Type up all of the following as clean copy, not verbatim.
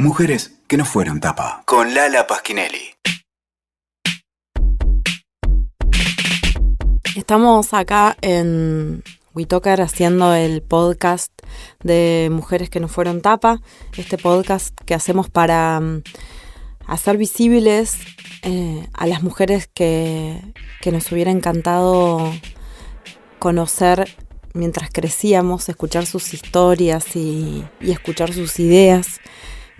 Mujeres que no fueron tapa, con Lala Pasquinelli. Estamos acá en WeToker haciendo el podcast de Mujeres que no fueron tapa, este podcast que hacemos para hacer visibles a las mujeres que nos hubiera encantado conocer mientras crecíamos, escuchar sus historias y escuchar sus ideas.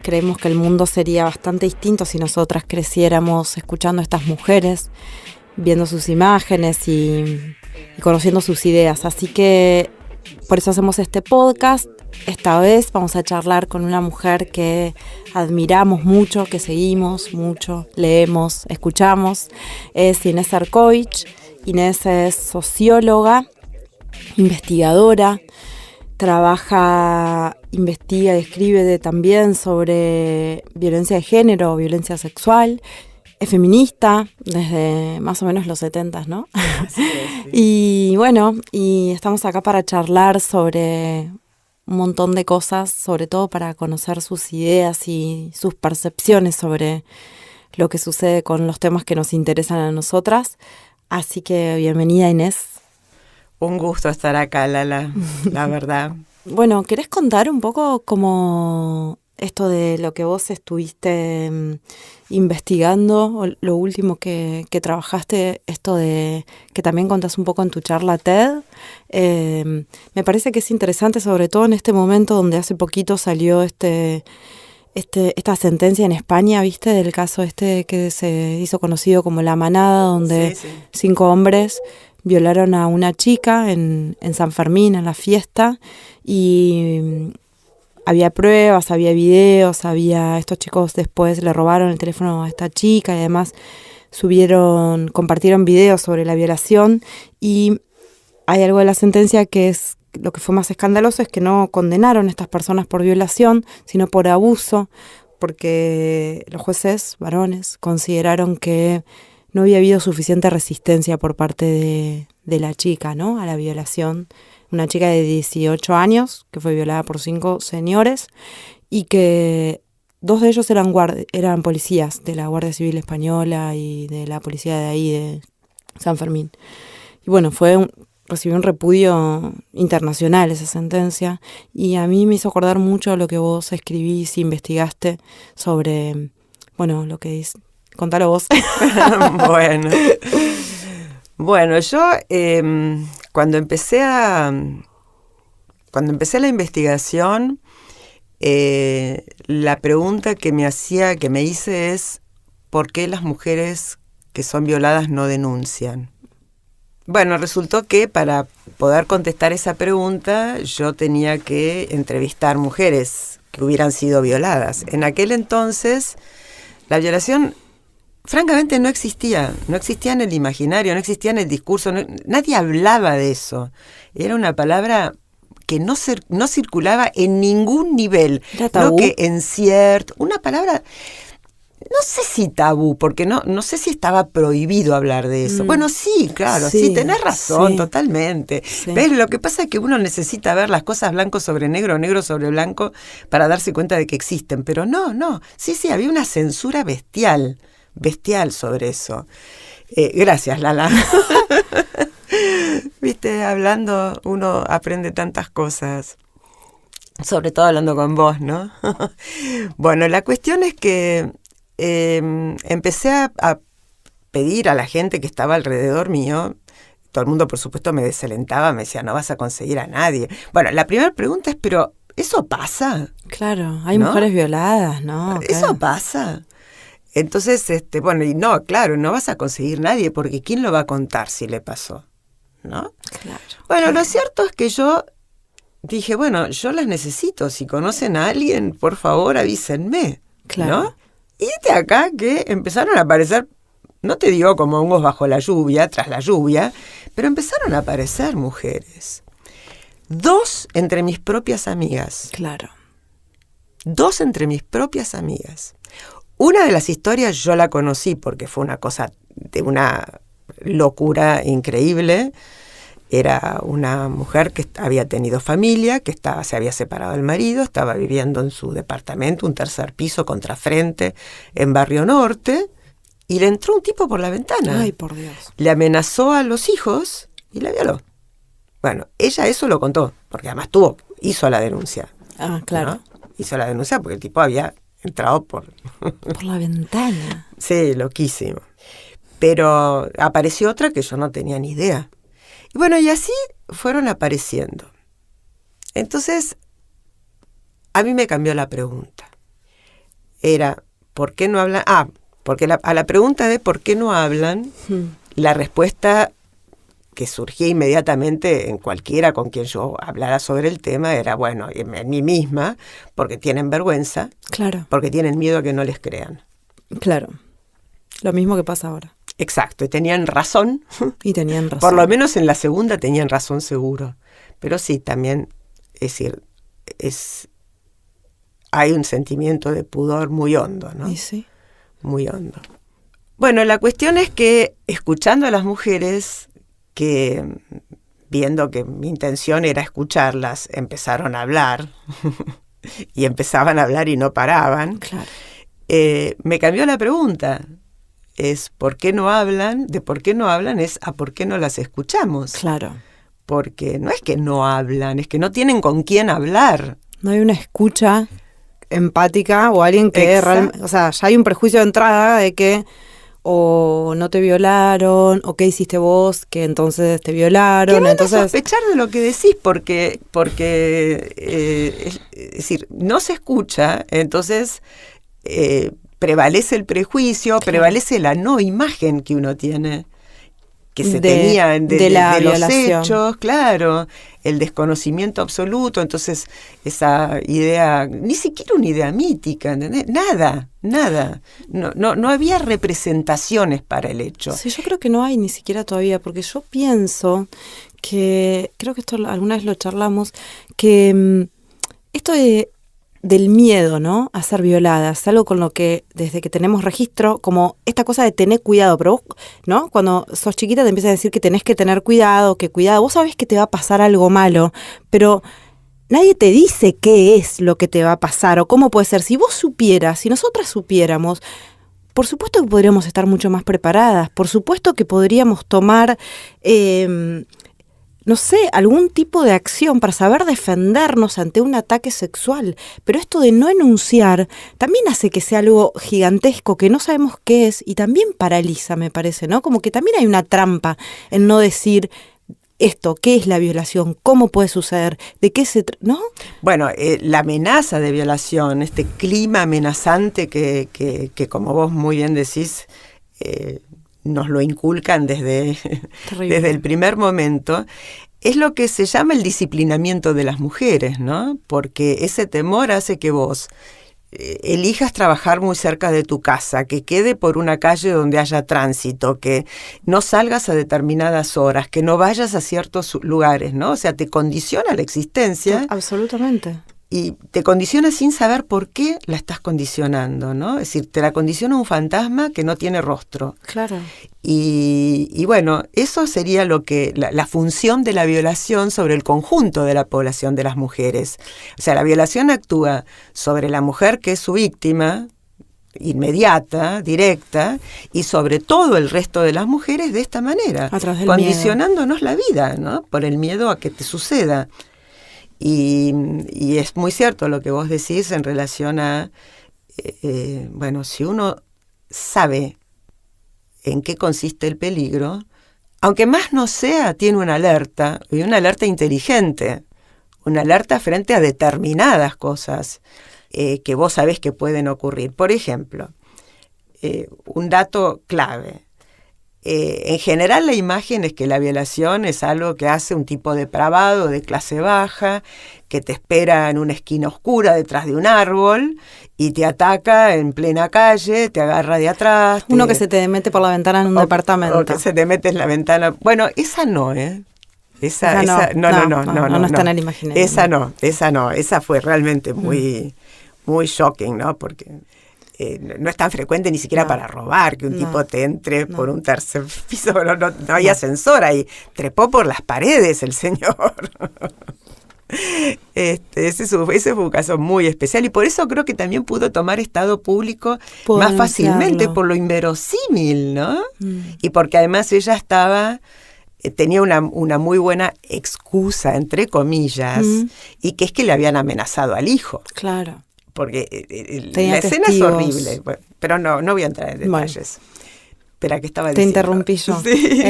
Creemos que el mundo sería bastante distinto si nosotras creciéramos escuchando a estas mujeres, viendo sus imágenes y conociendo sus ideas. Así que por eso hacemos este podcast. Esta vez vamos a charlar con una mujer que admiramos mucho, que seguimos mucho, leemos, escuchamos. Es Inés Arkovich. Inés es socióloga, investigadora, investiga y escribe también sobre violencia de género, violencia sexual. Es feminista desde más o menos los 70, ¿no? Sí. Y bueno, y estamos acá para charlar sobre un montón de cosas, sobre todo para conocer sus ideas y sus percepciones sobre lo que sucede con los temas que nos interesan a nosotras. Así que bienvenida, Inés. Un gusto estar acá, Lala, la verdad. Bueno, ¿querés contar un poco cómo esto de lo que vos estuviste investigando, o lo último que trabajaste, esto de que también contás un poco en tu charla TED? Me parece que es interesante, sobre todo en este momento donde hace poquito salió esta sentencia en España, ¿viste? Del caso que se hizo conocido como La Manada, donde 5 hombres violaron a una chica en San Fermín, en la fiesta, y había pruebas, había videos, estos chicos después le robaron el teléfono a esta chica y además compartieron videos sobre la violación. Y hay algo de la sentencia que es lo que fue más escandaloso, es que no condenaron a estas personas por violación, sino por abuso, porque los jueces varones consideraron que no había habido suficiente resistencia por parte de la chica, ¿no?, a la violación. Una chica de 18 años que fue violada por 5 señores y que 2 de ellos eran policías de la Guardia Civil Española y de la policía de ahí, de San Fermín. Y bueno, recibió un repudio internacional esa sentencia, y a mí me hizo acordar mucho lo que vos escribís e investigaste sobre, bueno, lo que dice. Contalo vos. Bueno, yo cuando empecé la investigación, la pregunta que me hice es: ¿por qué las mujeres que son violadas no denuncian? Bueno, resultó que para poder contestar esa pregunta yo tenía que entrevistar mujeres que hubieran sido violadas. En aquel entonces la violación francamente no existía en el imaginario, no existía en el discurso, nadie hablaba de eso. Era una palabra que no circulaba en ningún nivel. ¿Era tabú? Una palabra, no sé si tabú, porque no sé si estaba prohibido hablar de eso. Bueno, sí, claro, sí, tenés razón, totalmente. Sí. ¿Ves? Lo que pasa es que uno necesita ver las cosas blanco sobre negro, negro sobre blanco, para darse cuenta de que existen. Pero no, sí, había una censura bestial sobre eso. Gracias, Lala. Viste, hablando uno aprende tantas cosas, sobre todo hablando con vos, ¿no? Bueno, la cuestión es que empecé a pedir a la gente que estaba alrededor mío. Todo el mundo, por supuesto, me desalentaba, me decía: no vas a conseguir a nadie. Bueno, la primera pregunta es: ¿pero eso pasa? Claro, hay, ¿no?, mujeres violadas, ¿no? ¿Eso claro pasa? Entonces, bueno, y no, claro, no vas a conseguir nadie, porque ¿quién lo va a contar si le pasó? ¿No? Claro. Bueno, lo cierto es que yo dije: bueno, yo las necesito. Si conocen a alguien, por favor, avísenme. Claro. ¿No? Y de acá que empezaron a aparecer, no te digo como hongos bajo la lluvia, tras la lluvia, pero empezaron a aparecer mujeres. 2 entre mis propias amigas. Claro. 2 entre mis propias amigas. Una de las historias yo la conocí porque fue una cosa de una locura increíble. Era una mujer que había tenido familia, que se había separado del marido, estaba viviendo en su departamento, un tercer piso, contrafrente, en Barrio Norte, y le entró un tipo por la ventana. Ay, por Dios. Le amenazó a los hijos y la violó. Bueno, ella eso lo contó, porque además hizo la denuncia. Ah, claro. ¿No? Hizo la denuncia porque el tipo había entrado por la ventana. Sí, loquísimo. Pero apareció otra que yo no tenía ni idea. Y bueno, y así fueron apareciendo. Entonces, a mí me cambió la pregunta. Era, ¿por qué no hablan? Porque a la pregunta de ¿por qué no hablan? La respuesta que surgía inmediatamente en cualquiera con quien yo hablara sobre el tema era, bueno, en mí misma, porque tienen vergüenza, claro, porque tienen miedo a que no les crean. Claro, lo mismo que pasa ahora. Exacto, y tenían razón. Y tenían razón. Por lo menos en la segunda tenían razón seguro. Pero sí, también, es decir, hay un sentimiento de pudor muy hondo, ¿no? Y sí. Muy hondo. Bueno, la cuestión es que, escuchando a las mujeres, que viendo que mi intención era escucharlas, empezaron a hablar, y empezaban a hablar y no paraban, Claro. Me cambió la pregunta. Es ¿por qué no hablan? De por qué no hablan es a por qué no las escuchamos. Claro. Porque no es que no hablan, es que no tienen con quién hablar. No hay una escucha empática o alguien que realmente... O sea, ya hay un prejuicio de entrada de que o no te violaron, o qué hiciste vos, que entonces te violaron. Que van entonces... a sospechar de lo que decís porque es decir, no se escucha, entonces prevalece el prejuicio, Claro. prevalece la no imagen que uno tiene, que se De tenía de los violación. hechos, claro, el desconocimiento absoluto, entonces esa idea, ni siquiera una idea mítica, ¿entendés? Nada, no había representaciones para el hecho. Sí, yo creo que no hay ni siquiera todavía, porque yo pienso que, creo que esto alguna vez lo charlamos, que esto del miedo, ¿no?, a ser violada, es algo con lo que desde que tenemos registro, como esta cosa de tener cuidado, pero vos, ¿no?, cuando sos chiquita te empiezan a decir que tenés que tener cuidado, vos sabés que te va a pasar algo malo, pero nadie te dice qué es lo que te va a pasar o cómo puede ser. Si vos supieras, si nosotras supiéramos, por supuesto que podríamos estar mucho más preparadas, por supuesto que podríamos tomar, no sé, algún tipo de acción para saber defendernos ante un ataque sexual. Pero esto de no enunciar también hace que sea algo gigantesco que no sabemos qué es y también paraliza, me parece, ¿no? Como que también hay una trampa en no decir esto, qué es la violación, cómo puede suceder, de qué ¿no? Bueno, la amenaza de violación, este clima amenazante que como vos muy bien decís, nos lo inculcan desde el primer momento, es lo que se llama el disciplinamiento de las mujeres, ¿no? Porque ese temor hace que vos elijas trabajar muy cerca de tu casa, que quede por una calle donde haya tránsito, que no salgas a determinadas horas, que no vayas a ciertos lugares, ¿no? O sea, te condiciona la existencia. Absolutamente. Y te condiciona sin saber por qué la estás condicionando, ¿no? Es decir, te la condiciona un fantasma que no tiene rostro. Claro. Y bueno, eso sería lo que la función de la violación sobre el conjunto de la población de las mujeres. O sea, la violación actúa sobre la mujer que es su víctima, inmediata, directa, y sobre todo el resto de las mujeres de esta manera, a través del condicionándonos la vida, ¿no? Por el miedo a que te suceda. Y es muy cierto lo que vos decís en relación a, bueno, si uno sabe en qué consiste el peligro, aunque más no sea, tiene una alerta, y una alerta inteligente, una alerta frente a determinadas cosas que vos sabés que pueden ocurrir. Por ejemplo, un dato clave. En general la imagen es que la violación es algo que hace un tipo depravado de clase baja, que te espera en una esquina oscura detrás de un árbol y te ataca en plena calle, te agarra de atrás. Uno que se te mete por la ventana en un departamento. O que se te mete en la ventana. Bueno, esa no, ¿eh? Esa no está en el imaginario. Esa fue realmente muy shocking, ¿no? Porque no es tan frecuente ni siquiera para robar que un tipo te entre por un tercer piso, no hay ascensor ahí, trepó por las paredes el señor. Ese fue un caso muy especial y por eso creo que también pudo tomar estado público más fácilmente, por lo inverosímil, ¿no? Y porque además ella tenía una muy buena excusa, entre comillas, y que es que le habían amenazado al hijo. Claro. Porque la escena es horrible, pero no voy a entrar en detalles. Bueno. Espera, ¿qué estaba diciendo? Te interrumpí yo, sí,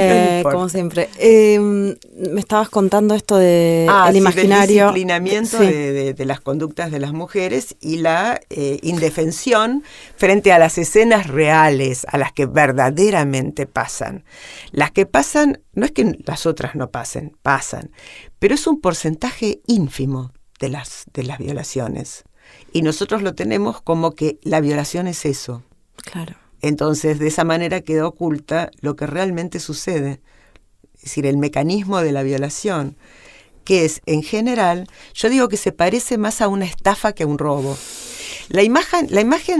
como siempre. Me estabas contando esto de el imaginario. Del disciplinamiento de las conductas de las mujeres y la indefensión frente a las escenas reales, a las que verdaderamente pasan. Las que pasan, no es que las otras no pasen, pasan, pero es un porcentaje ínfimo de las violaciones. Y nosotros lo tenemos como que la violación es eso. Claro. Entonces, de esa manera queda oculta lo que realmente sucede. Es decir, el mecanismo de la violación, que es, en general, yo digo que se parece más a una estafa que a un robo. La imagen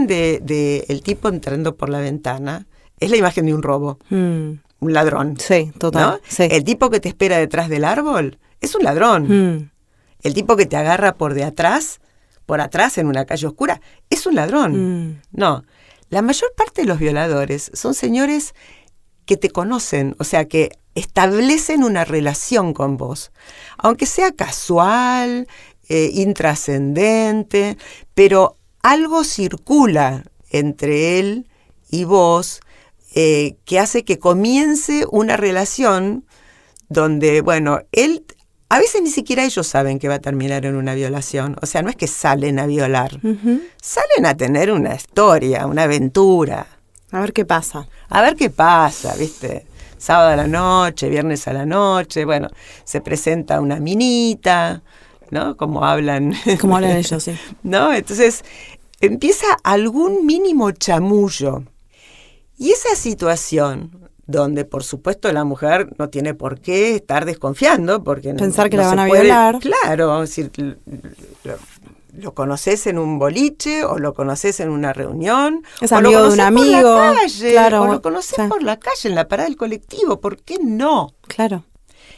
de el tipo entrando por la ventana es la imagen de un robo, un ladrón. Sí, total. ¿No? Sí. El tipo que te espera detrás del árbol es un ladrón. El tipo que te agarra por atrás en una calle oscura, es un ladrón. No. La mayor parte de los violadores son señores que te conocen, o sea, que establecen una relación con vos, aunque sea casual, intrascendente, pero algo circula entre él y vos que hace que comience una relación donde, bueno, él... A veces ni siquiera ellos saben que va a terminar en una violación. O sea, no es que salen a violar. Salen a tener una historia, una aventura. A ver qué pasa. A ver qué pasa, ¿viste? Sábado a la noche, viernes a la noche. Bueno, se presenta una minita, ¿no? Como hablan. Como hablan ellos, sí. ¿No? Entonces, empieza algún mínimo chamullo. Y esa situación... donde por supuesto la mujer no tiene por qué estar desconfiando, porque pensar que no la van a puede, violar. Claro, es decir, lo conoces en un boliche o lo conoces en una reunión, es o amigo lo de un conoces amigo, por la calle, claro, o lo conoces por la calle, en la parada del colectivo, ¿por qué no? Claro.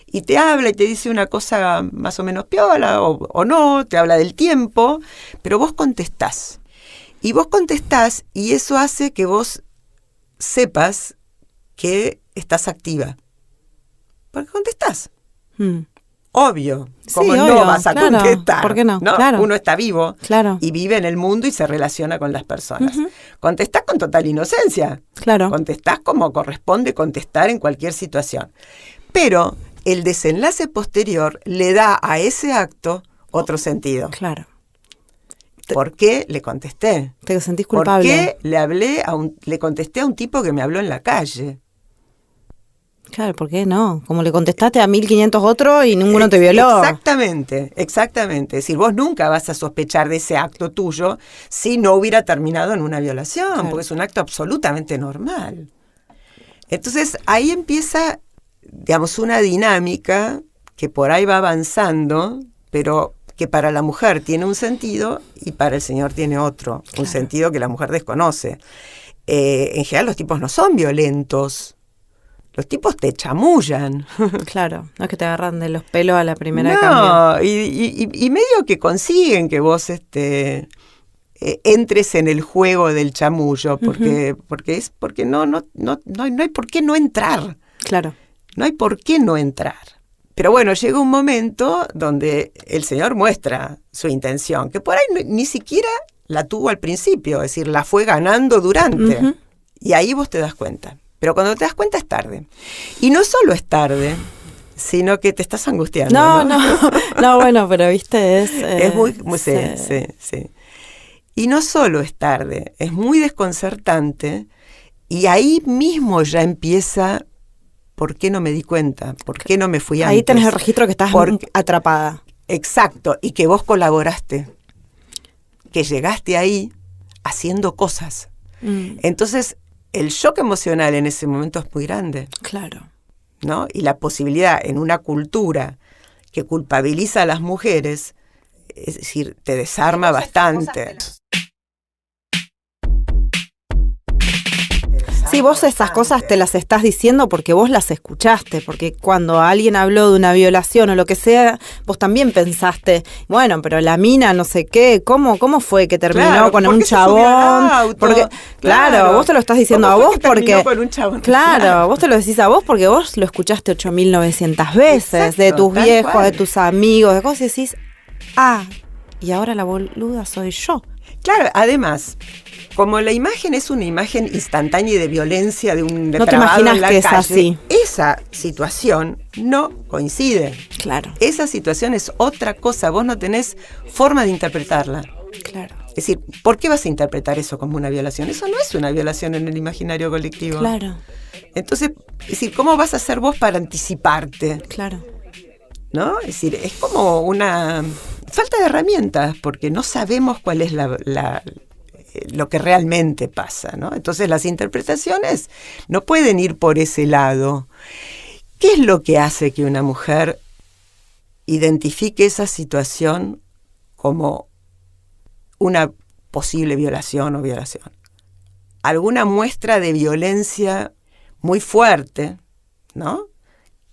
Y te habla y te dice una cosa más o menos piola o no, te habla del tiempo, pero vos contestás. Y vos contestás y eso hace que vos sepas que estás activa. Porque contestás. Obvio. Como sí, no obvio, vas a claro. contestar. ¿Por qué no? ¿No? Claro. Uno está vivo Claro. y vive en el mundo y se relaciona con las personas. Contestás con total inocencia. Claro. Contestás como corresponde contestar en cualquier situación. Pero el desenlace posterior le da a ese acto otro sentido. Claro. ¿Por qué le contesté? Te sentís culpable. ¿Por qué le contesté a un tipo que me habló en la calle? Claro, ¿por qué no? Como le contestaste a 1500 otros y ninguno te violó. Exactamente. Es decir, vos nunca vas a sospechar de ese acto tuyo si no hubiera terminado en una violación, claro, porque es un acto absolutamente normal. Entonces, ahí empieza, digamos, una dinámica que por ahí va avanzando, pero que para la mujer tiene un sentido y para el señor tiene otro, claro, un sentido que la mujer desconoce. En general los tipos no son violentos. Los tipos te chamullan. Claro, no es que te agarran de los pelos a la primera de cambio. Y medio que consiguen que vos entres en el juego del chamullo, porque no hay por qué no entrar. Claro. No hay por qué no entrar. Pero bueno, llega un momento donde el señor muestra su intención, que por ahí ni siquiera la tuvo al principio, es decir, la fue ganando durante. Y ahí vos te das cuenta. Pero cuando te das cuenta es tarde. Y no solo es tarde, sino que te estás angustiando. No, bueno, pero viste, es muy sí. Y no solo es tarde, es muy desconcertante. Y ahí mismo ya empieza, ¿por qué no me di cuenta? ¿Por qué no me fui antes? Ahí tenés el registro que estás atrapada. Exacto, y que vos colaboraste. Que llegaste ahí haciendo cosas. Entonces, el shock emocional en ese momento es muy grande. Claro. ¿No? Y la posibilidad en una cultura que culpabiliza a las mujeres, es decir, te desarma bastante. Sí, vos esas cosas te las estás diciendo porque vos las escuchaste, porque cuando alguien habló de una violación o lo que sea, vos también pensaste, bueno, pero la mina no sé qué, ¿cómo fue que terminó Claro, con ¿por un qué se subió al chabón? auto? Porque, claro, vos te lo estás diciendo a ¿Cómo fue vos que terminó porque... con un chabón? Claro, vos te lo decís a vos porque vos lo escuchaste 8.900 veces, Exacto, de tus tal viejos, cual. de tus amigos, de cosas, y decís, y ahora la boluda soy yo. Claro, además, como la imagen es una imagen instantánea y de violencia de un No te depravado imaginas en la que es calle, así. esa situación no coincide. Claro, Esa situación es otra cosa, vos no tenés forma de interpretarla. claro, Es decir, ¿por qué vas a interpretar eso como una violación? Eso no es una violación en el imaginario colectivo. claro, Entonces, es decir, ¿cómo vas a hacer vos para anticiparte? claro. ¿No? Es decir, es como una falta de herramientas, porque no sabemos cuál es lo que realmente pasa, ¿no? Entonces las interpretaciones no pueden ir por ese lado. ¿Qué es lo que hace que una mujer identifique esa situación como una posible violación o violación? Alguna muestra de violencia muy fuerte, ¿no?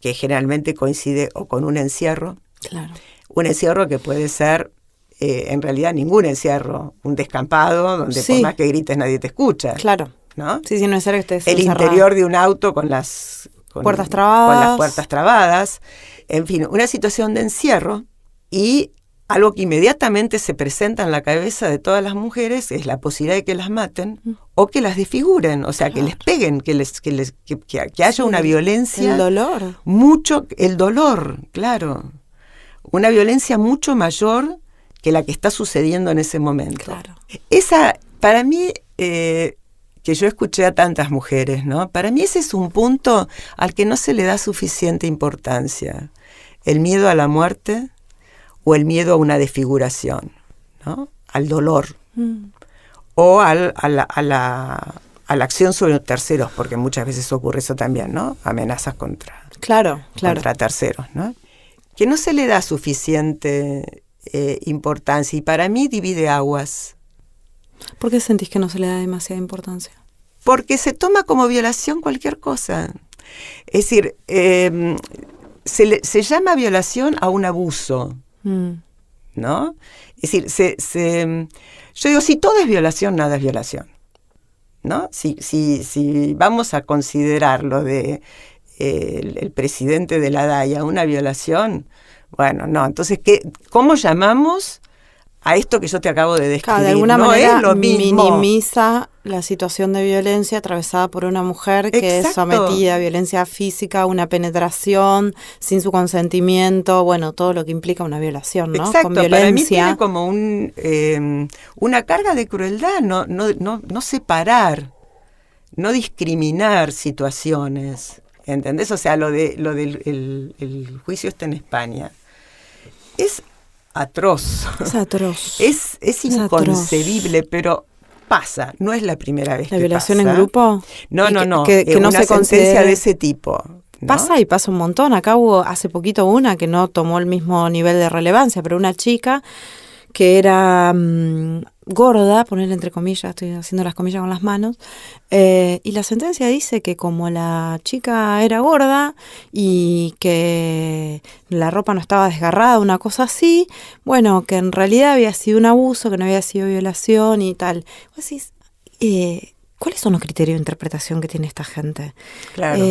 Que generalmente coincide o con un encierro. Claro. Un encierro que puede ser, en realidad, ningún encierro. Un descampado donde Sí. por más que grites nadie te escucha. Claro. ¿No? Sí, no es necesario que estés El encerrada. interior de un auto con las Puertas trabadas. Con las puertas trabadas. En fin, una situación de encierro. Y algo que inmediatamente se presenta en la cabeza de todas las mujeres es la posibilidad de que las maten o que las desfiguren, o sea, que les peguen, que haya Sí, una violencia. El dolor. El dolor, claro. Una violencia mucho mayor que la que está sucediendo en ese momento. Claro. Esa, para mí, que yo escuché a tantas mujeres, ¿no? Para mí ese es un punto al que no se le da suficiente importancia. El miedo a la muerte o el miedo a una desfiguración, ¿no? Al dolor. O a la acción sobre terceros, porque muchas veces ocurre eso también, ¿no? Amenazas contra terceros, ¿no? Que no se le da suficiente importancia, y para mí divide aguas. ¿Por qué sentís que no se le da demasiada importancia? Porque se toma como violación cualquier cosa. Es decir, se llama violación a un abuso, ¿no? Es decir, yo digo, si todo es violación, nada es violación, ¿no? Si vamos a considerar lo de el presidente de la DAIA una violación, bueno, no. Entonces, ¿cómo llamamos a esto que yo te acabo de describir? Claro, de alguna no manera es lo mismo. minimiza la situación de violencia atravesada por una mujer que es Exacto. sometida a violencia física, una penetración sin su consentimiento, bueno, todo lo que implica una violación, ¿no? Exacto, Con para mí violencia. tiene como una carga de crueldad, no separar, no discriminar situaciones, ¿entendés? O sea, lo del el juicio está en España. Es atroz. Es atroz. Es inconcebible, atroz. pero pasa, no es la primera vez ¿La que violación pasa. en grupo? No, Y no. que no una se sentencia considere- de ese tipo, ¿no? Pasa y pasa un montón. Acá hubo hace poquito una que no tomó el mismo nivel de relevancia, pero una chica que era gorda, ponerle entre comillas, estoy haciendo las comillas con las manos, y la sentencia dice que como la chica era gorda y que la ropa no estaba desgarrada, una cosa así, bueno, que en realidad había sido un abuso, que no había sido violación y tal. Vos decís, ¿cuáles son los criterios de interpretación que tiene esta gente? Claro.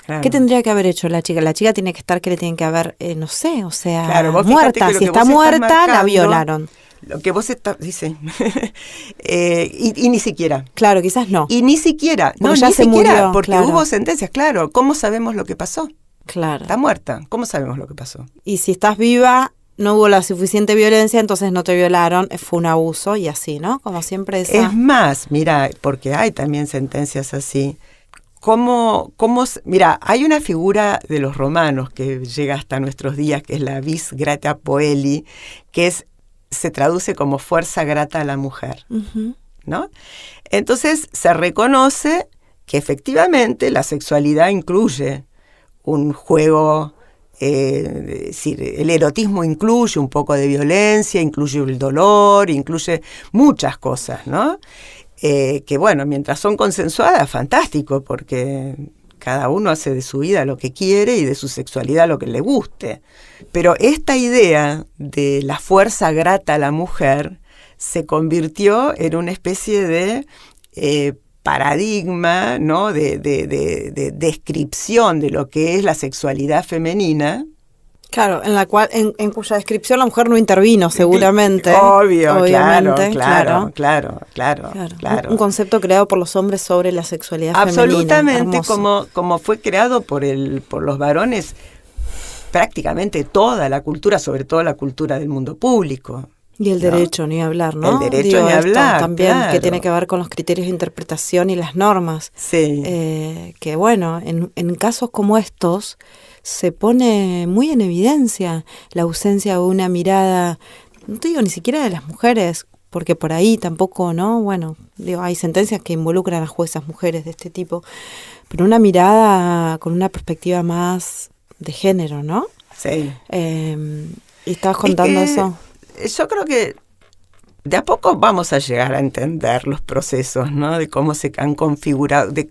Claro. ¿Qué tendría que haber hecho la chica? La chica tiene que estar, ¿qué le tienen que haber? No sé, o sea, Claro, vos fíjate muerta. que lo Si que está vos estás muerta, la marcando, violaron. Lo que vos estás, dice, y ni siquiera. Claro, quizás no. Y ni siquiera, Porque ya ni se siquiera, murió, porque claro. hubo sentencias, claro. ¿Cómo sabemos lo que pasó? Claro. Está muerta. ¿Cómo sabemos lo que pasó? Y si estás viva, no hubo la suficiente violencia, entonces no te violaron, fue un abuso y así, ¿no? Como siempre esa... Es más, mira, porque hay también sentencias así. Mira, hay una figura de los romanos que llega hasta nuestros días, que es la vis grata poeli, que se traduce como fuerza grata a la mujer, ¿no? Entonces se reconoce que efectivamente la sexualidad incluye un juego, es decir, el erotismo incluye un poco de violencia, incluye el dolor, incluye muchas cosas, ¿no? que bueno, mientras son consensuadas, fantástico, porque cada uno hace de su vida lo que quiere y de su sexualidad lo que le guste. Pero esta idea de la fuerza grata a la mujer se convirtió en una especie de paradigma, ¿no? de descripción de lo que es la sexualidad femenina. Claro, en la cual, en cuya descripción la mujer no intervino, seguramente. Obviamente, claro. Un concepto creado por los hombres sobre la sexualidad femenina. Absolutamente, Hermoso. como fue creado por los varones, prácticamente toda la cultura, sobre todo la cultura del mundo público. Y el derecho, ni hablar, ¿no? El derecho, ni hablar, también, claro. que tiene que ver con los criterios de interpretación y las normas. Sí. Que bueno, en casos como estos se pone muy en evidencia la ausencia de una mirada, no te digo ni siquiera de las mujeres, porque por ahí tampoco, ¿no? Bueno, digo, hay sentencias que involucran a juezas mujeres de este tipo, pero una mirada con una perspectiva más de género, ¿no? Sí. Y estabas contando eso. Yo creo que de a poco vamos a llegar a entender los procesos, ¿no? De cómo se han configurado, de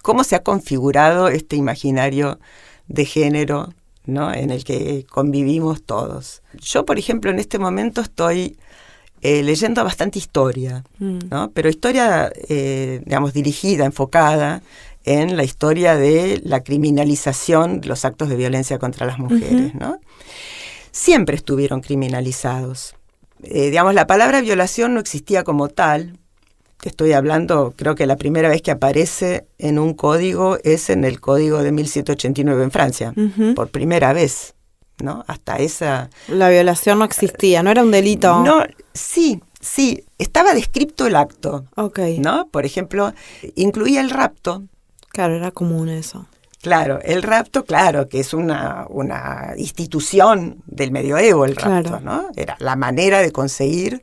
cómo se ha configurado este imaginario de género, ¿no? En el que convivimos todos. Yo, por ejemplo, en este momento estoy leyendo bastante historia, ¿no? Pero historia, digamos, dirigida, enfocada en la historia de la criminalización de los actos de violencia contra las mujeres, ¿no? Siempre estuvieron criminalizados. Digamos, la palabra violación no existía como tal. Te estoy hablando, creo que la primera vez que aparece en un código es en el código de 1789 en Francia, por primera vez, ¿no? Hasta esa... La violación no existía, no era un delito. No, sí, estaba descripto el acto, Okay. ¿no? Por ejemplo, incluía el rapto. Claro, era común eso. Claro, el rapto, claro, que es una institución del medioevo, el rapto, Claro. ¿no? Era la manera de conseguir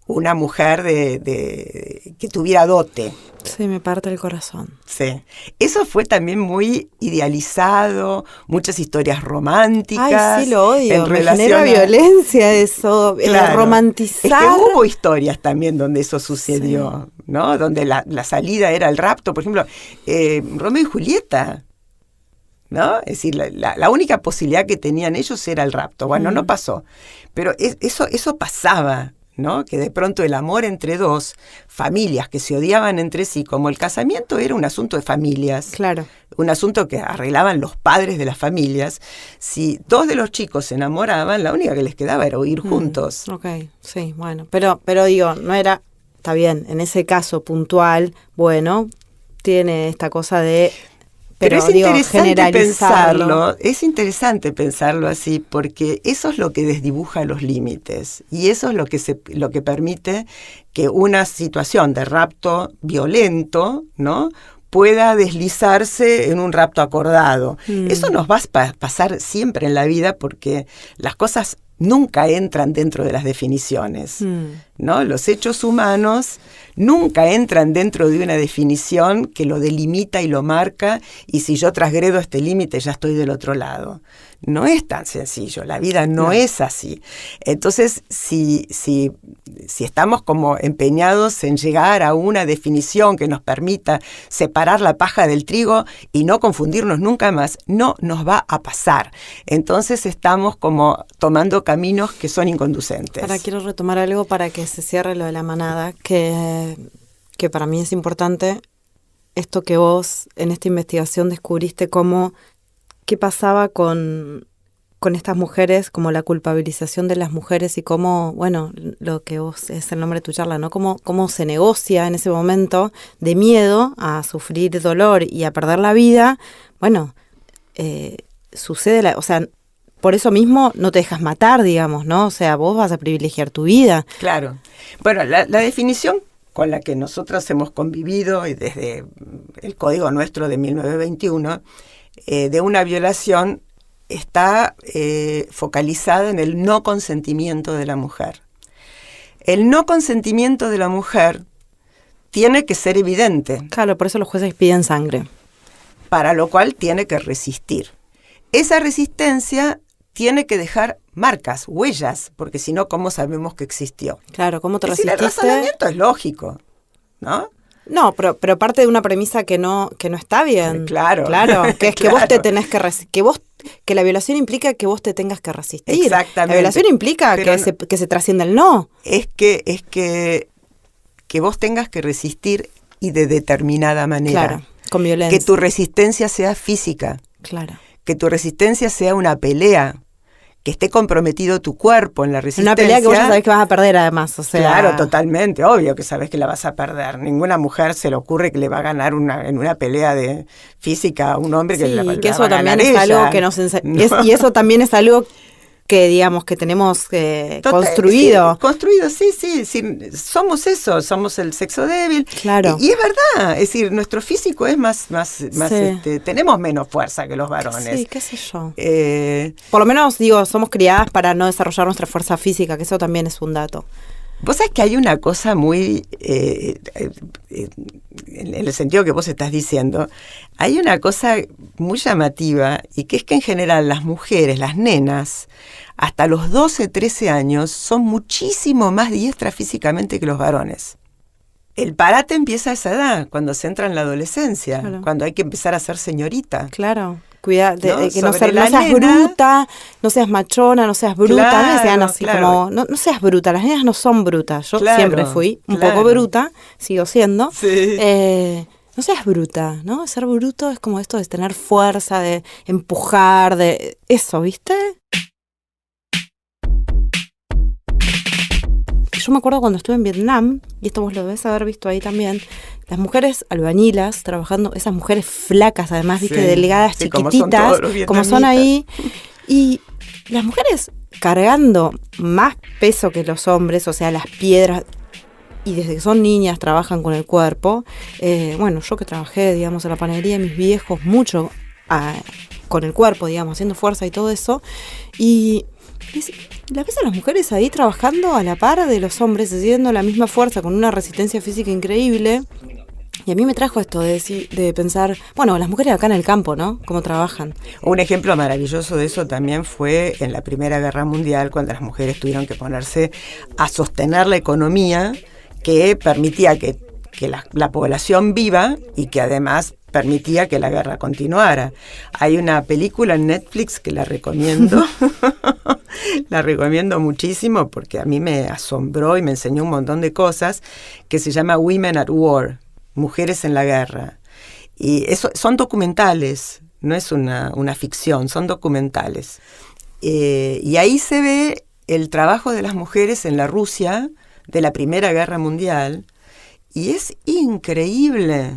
una mujer que tuviera dote. Sí, me parte el corazón. Sí. Eso fue también muy idealizado, muchas historias románticas. Ay, sí, lo odio. En Me relación genera a- violencia eso. Claro. Romantizar. Es que hubo historias también donde eso sucedió, ¿no? Donde la salida era el rapto. Por ejemplo, Romeo y Julieta, ¿no? Es decir, la única posibilidad que tenían ellos era el rapto. Bueno, no pasó. Pero eso pasaba, ¿no? Que de pronto el amor entre dos familias que se odiaban entre sí, como el casamiento era un asunto de familias, Claro. un asunto que arreglaban los padres de las familias, si dos de los chicos se enamoraban, la única que les quedaba era huir juntos. Ok, sí, bueno. Pero digo, no era, está bien, en ese caso puntual, bueno, tiene esta cosa de... Pero es digo, interesante generalizarlo. es interesante pensarlo así, porque eso es lo que desdibuja los límites y eso es lo que permite que una situación de rapto violento, ¿no?, pueda deslizarse en un rapto acordado. Eso nos va a pasar siempre en la vida porque las cosas nunca entran dentro de las definiciones, ¿no? Los hechos humanos nunca entran dentro de una definición que lo delimita y lo marca, y si yo transgredo este límite ya estoy del otro lado. No es tan sencillo, la vida no es así. Entonces, si estamos como empeñados en llegar a una definición que nos permita separar la paja del trigo y no confundirnos nunca más, no nos va a pasar. Entonces estamos como tomando caminos que son inconducentes. Ahora quiero retomar algo para que se cierre lo de la manada, que para mí es importante, esto que vos en esta investigación descubriste qué pasaba con estas mujeres, como la culpabilización de las mujeres y cómo, bueno, lo que vos es el nombre de tu charla, ¿no? Cómo se negocia en ese momento de miedo a sufrir dolor y a perder la vida. Bueno, sucede, o sea, por eso mismo no te dejas matar, digamos, ¿no? O sea, vos vas a privilegiar tu vida. Claro. Bueno, la definición con la que nosotros hemos convivido y desde el código nuestro de 1921, de una violación está focalizada en el no consentimiento de la mujer. El no consentimiento de la mujer tiene que ser evidente, Claro, por eso los jueces piden sangre. para lo cual tiene que resistir. Esa resistencia tiene que dejar marcas, huellas, porque si no, ¿cómo sabemos que existió? Claro, ¿cómo te Es decir, el resististe? razonamiento es lógico. ¿no? No, pero parte de una premisa que no está bien. Claro. Claro, que es que Claro. vos te tenés que la violación implica que vos te tengas que resistir. Exactamente. La violación implica Pero que se trascienda el no. Es que vos tengas que resistir y de determinada manera. Claro, con violencia. Que tu resistencia sea física, Claro. que tu resistencia sea una pelea, que esté comprometido tu cuerpo en la resistencia. Una pelea que vos ya sabés que vas a perder además, o sea. Claro, totalmente, obvio que sabes que la vas a perder. Ninguna mujer se le ocurre que le va a ganar en una pelea de física a un hombre que Sí, la que eso va a ganar también es ella. algo que nos No. y eso también es algo que digamos que tenemos construido. Sí, construido, sí, somos eso, somos el sexo débil. Claro. Y es verdad, es decir, nuestro físico es más Sí. tenemos menos fuerza que los varones. Sí, qué sé yo. Eh, Por lo menos, digo, somos criadas para no desarrollar nuestra fuerza física, que eso también es un dato. Vos sabés que hay una cosa muy, en el sentido que vos estás diciendo, hay una cosa muy llamativa y que es que en general las mujeres, las nenas, hasta los 12, 13 años son muchísimo más diestras físicamente que los varones. El parate empieza a esa edad, cuando se entra en la adolescencia, Claro. cuando hay que empezar a ser señorita. Claro. Cuida de ¿No? que no Sobre la seas nena. bruta, no seas machona, no seas bruta. Claro, A mí me decían así claro. como, no seas bruta, las nenas no son brutas. Yo Claro, siempre fui un claro. poco bruta, sigo siendo. Sí. No seas bruta, ¿no? Ser bruto es como esto de tener fuerza, de empujar, de eso, ¿viste? Yo me acuerdo cuando estuve en Vietnam, y esto vos lo debes haber visto ahí también, las mujeres albañilas trabajando, esas mujeres flacas además, viste, Sí, delgadas, sí, como son chiquititas, todos los como son ahí, y las mujeres cargando más peso que los hombres, o sea, las piedras, y desde que son niñas trabajan con el cuerpo. Bueno, yo que trabajé, digamos, en la panadería de mis viejos, mucho con el cuerpo, digamos, haciendo fuerza y todo eso, y la ves a las mujeres ahí trabajando a la par de los hombres, haciendo la misma fuerza, con una resistencia física increíble. Y a mí me trajo esto de pensar, bueno, las mujeres acá en el campo, ¿no? Cómo trabajan. Un ejemplo maravilloso de eso también fue en la Primera Guerra Mundial, cuando las mujeres tuvieron que ponerse a sostener la economía que permitía que la población viva y que además permitía que la guerra continuara. Hay una película en Netflix que la recomiendo, la recomiendo muchísimo porque a mí me asombró y me enseñó un montón de cosas, que se llama Women at War, Mujeres en la Guerra. Y eso son documentales, no es una ficción, son documentales. Y ahí se ve el trabajo de las mujeres en la Rusia de la Primera Guerra Mundial, y es increíble,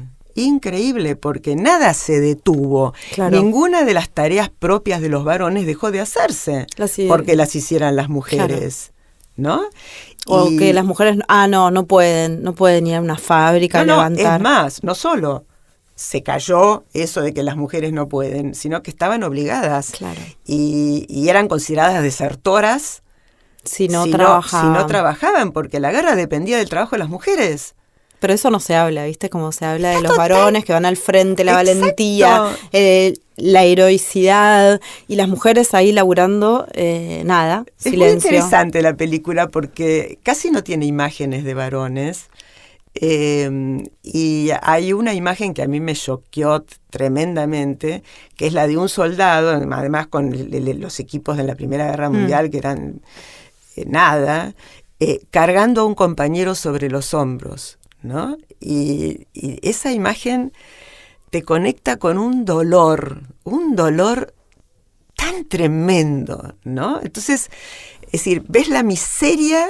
porque nada se detuvo. Claro. Ninguna de las tareas propias de los varones dejó de hacerse porque las hicieran las mujeres, ¿no? O que las mujeres, no pueden ir a una fábrica a levantar. Es más, no solo se cayó eso de que las mujeres no pueden, sino que estaban obligadas. Claro. Y eran consideradas desertoras si no trabajaban, porque la guerra dependía del trabajo de las mujeres. Pero eso no se habla, ¿viste? Como se habla de los Total. varones que van al frente, la Exacto. valentía, la heroicidad, y las mujeres ahí laburando, nada, Es silencio. muy interesante la película porque casi no tiene imágenes de varones. Y hay una imagen que a mí me choqueó tremendamente, que es la de un soldado, además con los equipos de la Primera Guerra Mundial, que eran cargando a un compañero sobre los hombros, ¿no? Y esa imagen te conecta con un dolor tan tremendo, ¿no? Entonces, es decir, ves la miseria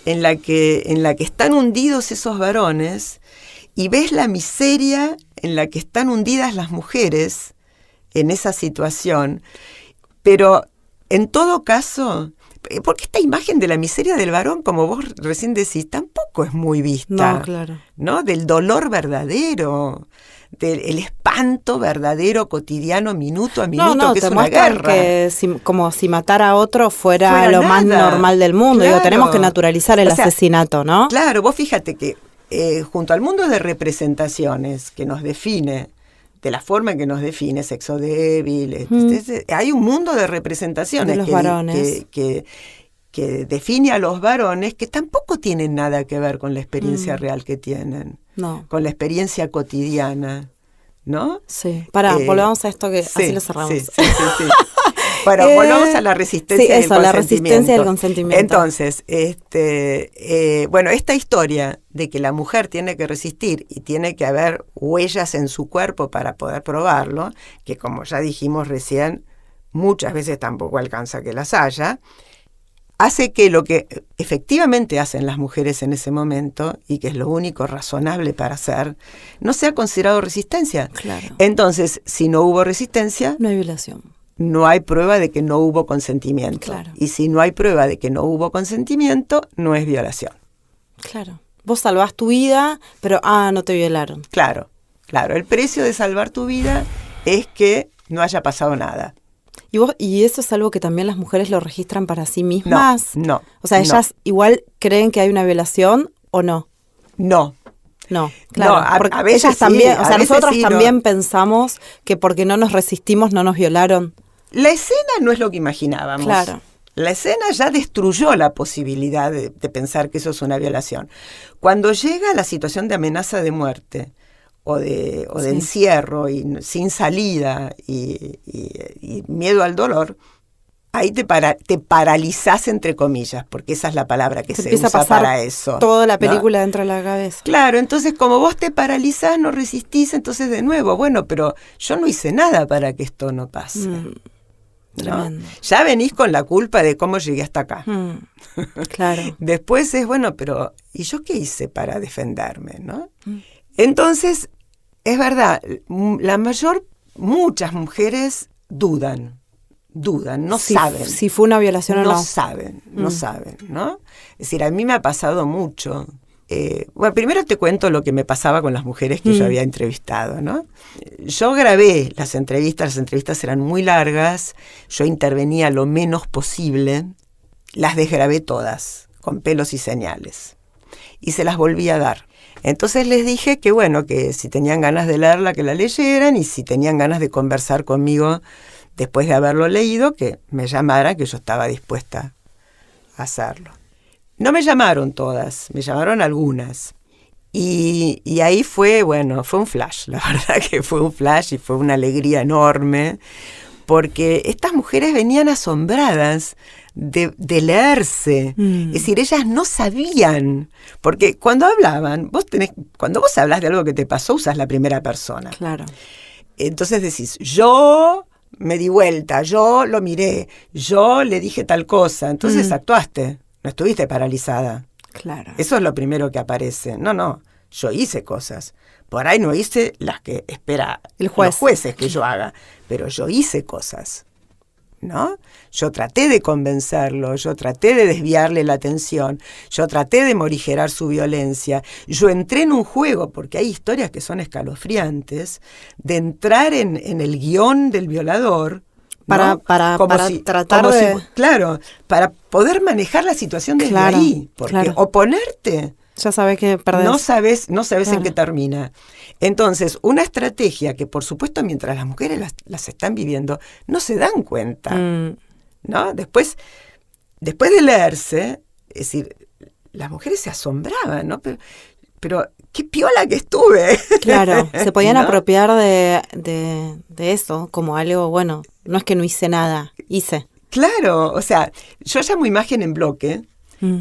en la que están hundidos esos varones y ves la miseria en la que están hundidas las mujeres en esa situación, pero en todo caso, porque esta imagen de la miseria del varón, como vos recién decís, tampoco es muy vista. No, claro. ¿No? Del dolor verdadero, del espanto verdadero, cotidiano, minuto a minuto, que es te una muestran guerra. que como si matar a otro fuera lo nada. más normal del mundo. Claro. Digo, tenemos que naturalizar el asesinato, ¿no? Claro, vos fíjate que junto al mundo de representaciones que nos define, de la forma en que nos define, sexo débil, hay un mundo de representaciones De los varones. que que define a los varones que tampoco tienen nada que ver con la experiencia real que tienen, No. con la experiencia cotidiana, ¿no? Sí. Volvamos a esto que así lo cerramos. Sí. Bueno, volvamos a la resistencia sí, y el eso, la consentimiento. resistencia y el consentimiento. Entonces, bueno, esta historia de que la mujer tiene que resistir y tiene que haber huellas en su cuerpo para poder probarlo, que como ya dijimos recién, muchas veces tampoco alcanza que las haya, hace que lo que efectivamente hacen las mujeres en ese momento, y que es lo único razonable para hacer, no sea considerado resistencia. Claro. Entonces, si no hubo resistencia, No hay violación. no hay prueba de que no hubo consentimiento. Claro. Y si no hay prueba de que no hubo consentimiento, no es violación. Claro. Vos salvás tu vida, pero no te violaron. Claro. El precio de salvar tu vida es que no haya pasado nada. ¿Y eso es algo que también las mujeres lo registran para sí mismas? No. O sea, ¿ellas igual creen que hay una violación o no? No. No, claro. No, porque a veces ellas sí, también, a o sea, veces nosotros sí, también no. pensamos que porque no nos resistimos no nos violaron. La escena no es lo que imaginábamos. Claro. La escena ya destruyó la posibilidad de pensar que eso es una violación. Cuando llega la situación de amenaza de muerte o de encierro y sin salida y miedo al dolor, ahí te paralizás, entre comillas, porque esa es la palabra que Te se empieza usa a pasar para eso. toda la ¿no? película dentro de la cabeza. Claro, entonces como vos te paralizás, no resistís, entonces de nuevo, bueno, pero yo no hice nada para que esto no pase. ¿no? Tremendo. Ya venís con la culpa de cómo llegué hasta acá. Claro. Después es, bueno, pero ¿y yo qué hice para defenderme? ¿no? Entonces, es verdad, muchas mujeres dudan, no saben. Si fue una violación o no. No saben, ¿no? Es decir, a mí me ha pasado mucho. Bueno, primero te cuento lo que me pasaba con las mujeres que yo había entrevistado, ¿no? Yo grabé las entrevistas eran muy largas, yo intervenía lo menos posible, las desgrabé todas, con pelos y señales, y se las volví a dar. Entonces les dije que bueno, que si tenían ganas de leerla, que la leyeran, y si tenían ganas de conversar conmigo después de haberlo leído, que me llamaran, que yo estaba dispuesta a hacerlo. No me llamaron todas, me llamaron algunas. Y ahí fue un flash, la verdad que fue un flash y fue una alegría enorme, porque estas mujeres venían asombradas de leerse. Es decir, ellas no sabían, porque cuando hablaban, cuando vos hablas de algo que te pasó, usas la primera persona. Claro. Entonces decís, yo me di vuelta, yo lo miré, yo le dije tal cosa, entonces actuaste. No estuviste paralizada. Claro. Eso es lo primero que aparece. No, yo hice cosas. Por ahí no hice las que espera el juez. Los jueces que yo haga, pero yo hice cosas, ¿no? Yo traté de convencerlo, yo traté de desviarle la atención, yo traté de morigerar su violencia. Yo entré en un juego, porque hay historias que son escalofriantes, de entrar en el guión del violador, ¿no? Para tratar de... claro, para poder manejar la situación desde ahí. Porque oponerte, ya sabes que perdés. no sabes en qué termina. Entonces, una estrategia que, por supuesto, mientras las mujeres las están viviendo, no se dan cuenta. ¿No? Después de leerse, es decir, las mujeres se asombraban, ¿no? Pero qué piola que estuve. Claro, se podían ¿no? apropiar de eso como algo, bueno, no es que no hice nada, hice. Claro, o sea, yo llamo imagen en bloque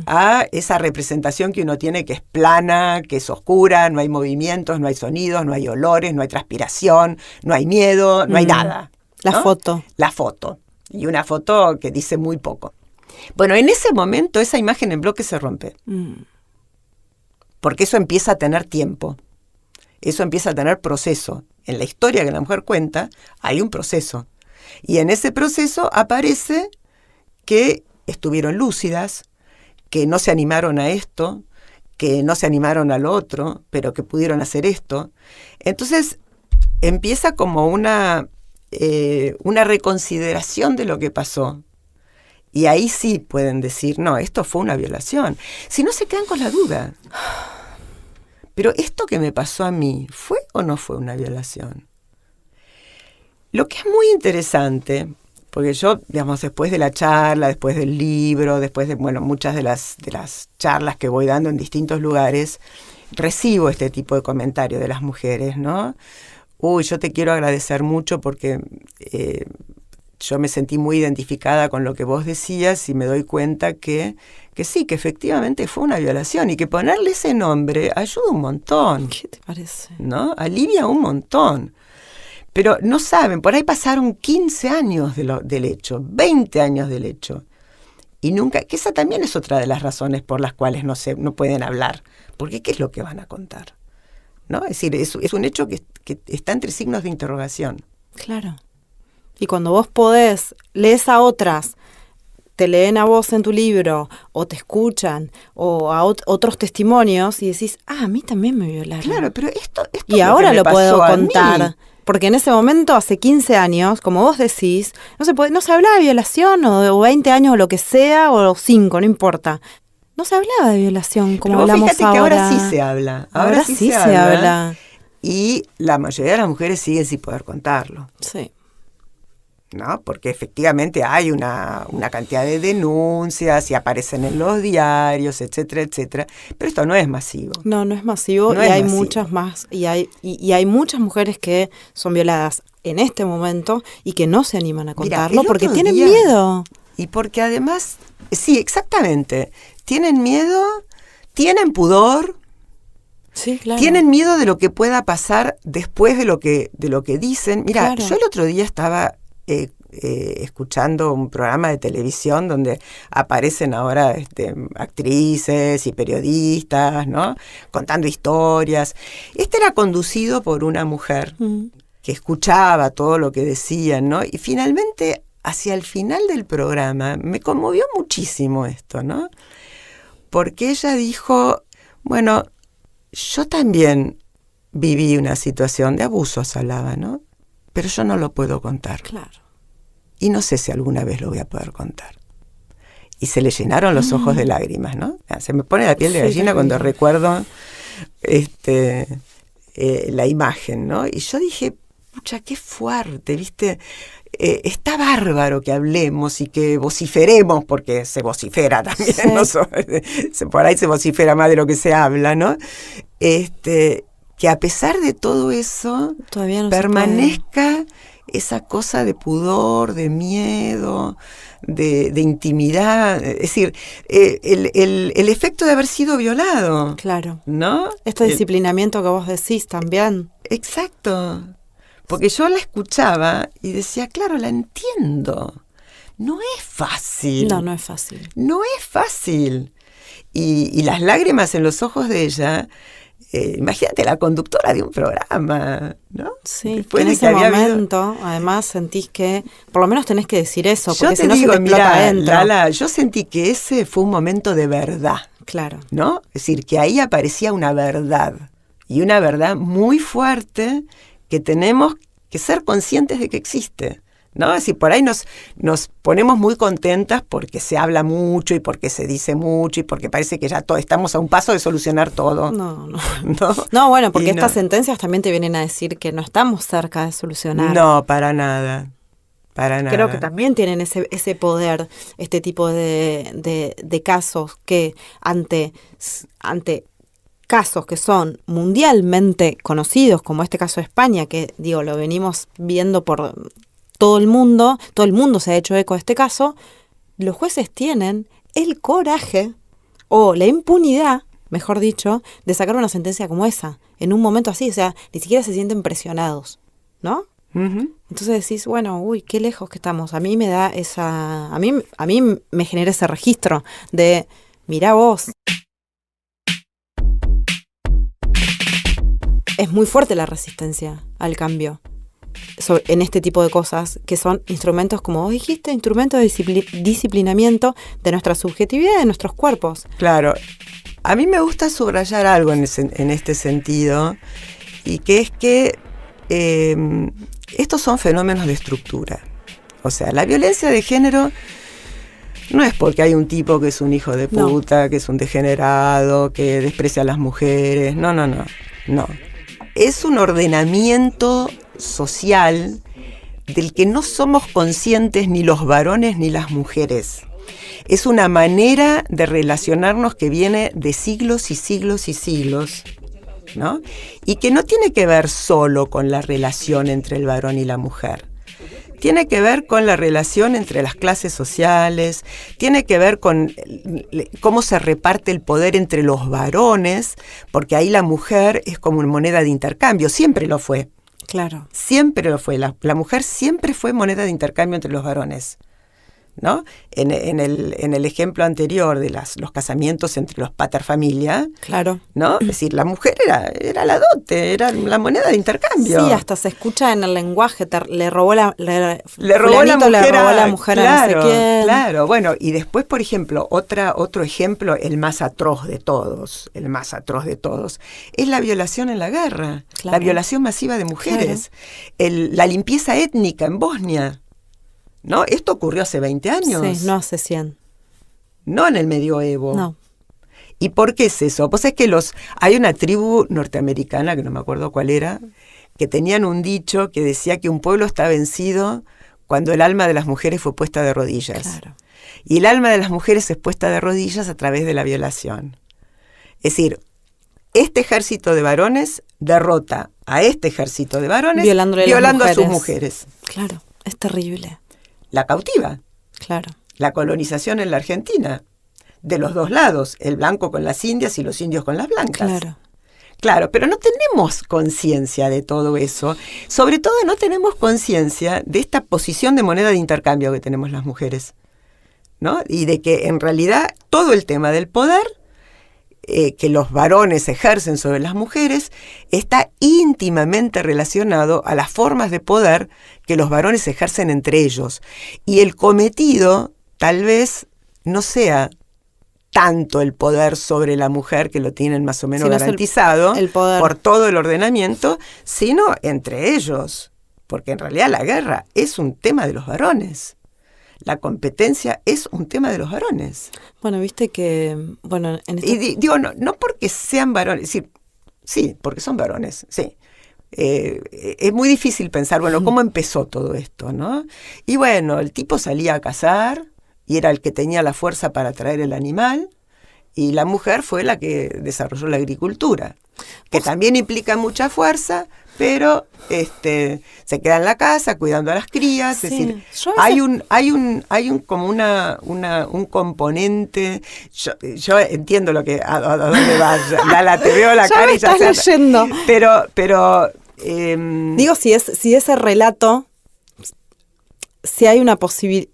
a esa representación que uno tiene que es plana, que es oscura, no hay movimientos, no hay sonidos, no hay olores, no hay transpiración, no hay miedo, no hay nada. La ¿no? foto. La foto. Y una foto que dice muy poco. Bueno, en ese momento esa imagen en bloque se rompe. Porque eso empieza a tener tiempo. Eso empieza a tener proceso. En la historia que la mujer cuenta, hay un proceso. Y en ese proceso aparece que estuvieron lúcidas, que no se animaron a esto, que no se animaron al otro, pero que pudieron hacer esto. Entonces empieza como una reconsideración de lo que pasó. Y ahí sí pueden decir, no, esto fue una violación. Si no, se quedan con la duda. Pero esto que me pasó a mí, ¿fue o no fue una violación? Lo que es muy interesante, Porque yo, digamos, después de la charla, después del libro, después de, bueno, muchas de las charlas que voy dando en distintos lugares, recibo este tipo de comentarios de las mujeres, ¿no? Uy, yo te quiero agradecer mucho porque yo me sentí muy identificada con lo que vos decías y me doy cuenta que sí, que efectivamente fue una violación y que ponerle ese nombre ayuda un montón. ¿Qué te parece? ¿No? Alivia un montón. Pero no saben, por ahí pasaron 15 años del hecho, 20 años del hecho. Y nunca, que esa también es otra de las razones por las cuales no pueden hablar. Porque ¿qué es lo que van a contar? ¿No? Es decir, es un hecho que está entre signos de interrogación. Claro. Y cuando vos lees a otras, te leen a vos en tu libro, o te escuchan, o a otros testimonios, y decís, a mí también me violaron. Claro, pero esto y es ahora lo lo que me puedo pasó a contar. mí. Porque en ese momento, hace 15 años, como vos decís, no se hablaba de violación, o 20 años, o lo que sea, o 5, no importa. No se hablaba de violación como Pero hablamos fíjate ahora. que ahora sí se habla. Ahora sí se habla. Y la mayoría de las mujeres siguen sin poder contarlo. Sí. ¿No? Porque efectivamente hay una cantidad de denuncias y aparecen en los diarios, etcétera, etcétera. Pero esto no es masivo. No es masivo, No y es hay masivo. muchas más, y hay muchas mujeres que son violadas en este momento y que no se animan a Mira, contarlo el porque otro tienen día- miedo. Y porque además, sí, exactamente, tienen miedo, tienen pudor, Sí, claro. tienen miedo de lo que pueda pasar después de lo que dicen. Mira, Claro. yo el otro día estaba escuchando un programa de televisión donde aparecen ahora actrices y periodistas, ¿no? Contando historias. Este era conducido por una mujer que escuchaba todo lo que decían, ¿no? Y finalmente, hacia el final del programa, me conmovió muchísimo esto, ¿no? Porque ella dijo, bueno, yo también viví una situación de abusos, hablaba, ¿no? Pero yo no lo puedo contar. Claro. Y no sé si alguna vez lo voy a poder contar. Y se le llenaron los ojos de lágrimas, ¿no? Se me pone la piel de Sí, gallina cuando terrible. recuerdo la imagen, ¿no? Y yo dije, pucha, qué fuerte, ¿viste? Está bárbaro que hablemos y que vociferemos, porque se vocifera también, Sí. ¿no? Por ahí se vocifera más de lo que se habla, ¿no? Que a pesar de todo eso, Todavía no permanezca esa cosa de pudor, de miedo, de intimidad, es decir, el efecto de haber sido violado, Claro. ¿no? Este disciplinamiento que vos decís también. Exacto, porque yo la escuchaba y decía, claro, la entiendo, no es fácil. No es fácil. No es fácil. Y las lágrimas en los ojos de ella, imagínate, la conductora de un programa, ¿no? Sí, Después en de ese que había habido- además además sentís que, por lo menos tenés que decir eso, Yo porque te si no digo, se te explota mira, adentro. Lala, yo sentí que ese fue un momento de verdad, Claro. ¿no? Es decir, que ahí aparecía una verdad, y una verdad muy fuerte que tenemos que ser conscientes de que existe, ¿no? Es decir, por ahí nos ponemos muy contentas porque se habla mucho y porque se dice mucho y porque parece que ya estamos a un paso de solucionar todo. No. ¿No? No, bueno, porque Y estas no. sentencias también te vienen a decir que no estamos cerca de solucionar. No, para nada. Para nada. Creo que también tienen ese poder, este tipo de casos que ante casos que son mundialmente conocidos, como este caso de España, que digo, lo venimos viendo por todo el mundo se ha hecho eco de este caso, los jueces tienen el coraje o la impunidad, mejor dicho, de sacar una sentencia como esa, en un momento así, o sea, ni siquiera se sienten presionados, ¿no? Ujú. Entonces decís, bueno, uy, qué lejos que estamos. A mí me da a mí me genera ese registro de, mirá vos. Es muy fuerte la resistencia al cambio en este tipo de cosas, que son instrumentos, como vos dijiste, instrumentos de disciplinamiento de nuestra subjetividad y de nuestros cuerpos. Claro. A mí me gusta subrayar algo en este sentido, y que es que estos son fenómenos de estructura. O sea, la violencia de género no es porque hay un tipo que es un hijo de puta, que es un degenerado, que desprecia a las mujeres. No. Es un ordenamiento social del que no somos conscientes ni los varones ni las mujeres. Es una manera de relacionarnos que viene de siglos y siglos y siglos, ¿no? Y que no tiene que ver solo con la relación entre el varón y la mujer. Tiene que ver con la relación entre las clases sociales, tiene que ver con cómo se reparte el poder entre los varones, porque ahí la mujer es como una moneda de intercambio, siempre lo fue. Claro. Siempre lo fue. La mujer siempre fue moneda de intercambio entre los varones, ¿no? En el ejemplo anterior de los casamientos entre los paterfamilias, Claro. ¿no? Es decir, la mujer era la dote, era la moneda de intercambio. Sí, hasta se escucha en el lenguaje, le robó la mujer, le robó la mujer claro, a no sé quién. Claro, bueno, y después, por ejemplo, otro ejemplo, el más atroz de todos, es la violación en la guerra, Claro. la violación masiva de mujeres, la limpieza étnica en Bosnia, ¿no? Esto ocurrió hace 20 años. Sí, no hace 100. No en el medioevo. No. ¿Y por qué es eso? Pues es que hay una tribu norteamericana, que no me acuerdo cuál era, que tenían un dicho que decía que un pueblo está vencido cuando el alma de las mujeres fue puesta de rodillas. Claro. Y el alma de las mujeres es puesta de rodillas a través de la violación. Es decir, este ejército de varones derrota a este ejército de varones violando a sus mujeres. Claro, es terrible. La cautiva. Claro. La colonización en la Argentina, de los dos lados, el blanco con las indias y los indios con las blancas. Claro. Claro, pero no tenemos conciencia de todo eso. Sobre todo no tenemos conciencia de esta posición de moneda de intercambio que tenemos las mujeres, ¿no? Y de que en realidad todo el tema del poder que los varones ejercen sobre las mujeres está íntimamente relacionado a las formas de poder que los varones ejercen entre ellos. Y el cometido tal vez no sea tanto el poder sobre la mujer, que lo tienen más o menos garantizado el poder por todo el ordenamiento, sino entre ellos. Porque en realidad la guerra es un tema de los varones. La competencia es un tema de los varones. Bueno, viste que... bueno, y digo, no porque sean varones, es decir, sí, porque son varones, sí. Es muy difícil pensar, bueno, ¿cómo empezó todo esto, no? Y bueno, el tipo salía a cazar y era el que tenía la fuerza para traer el animal, y la mujer fue la que desarrolló la agricultura, que también implica mucha fuerza, pero se queda en la casa cuidando a las crías. Sí, es decir, veces... hay un como un componente. Yo entiendo lo que a dónde vas. Lala, te veo la cara y ya estás leyendo. Pero digo, si ese relato, si hay una posibilidad,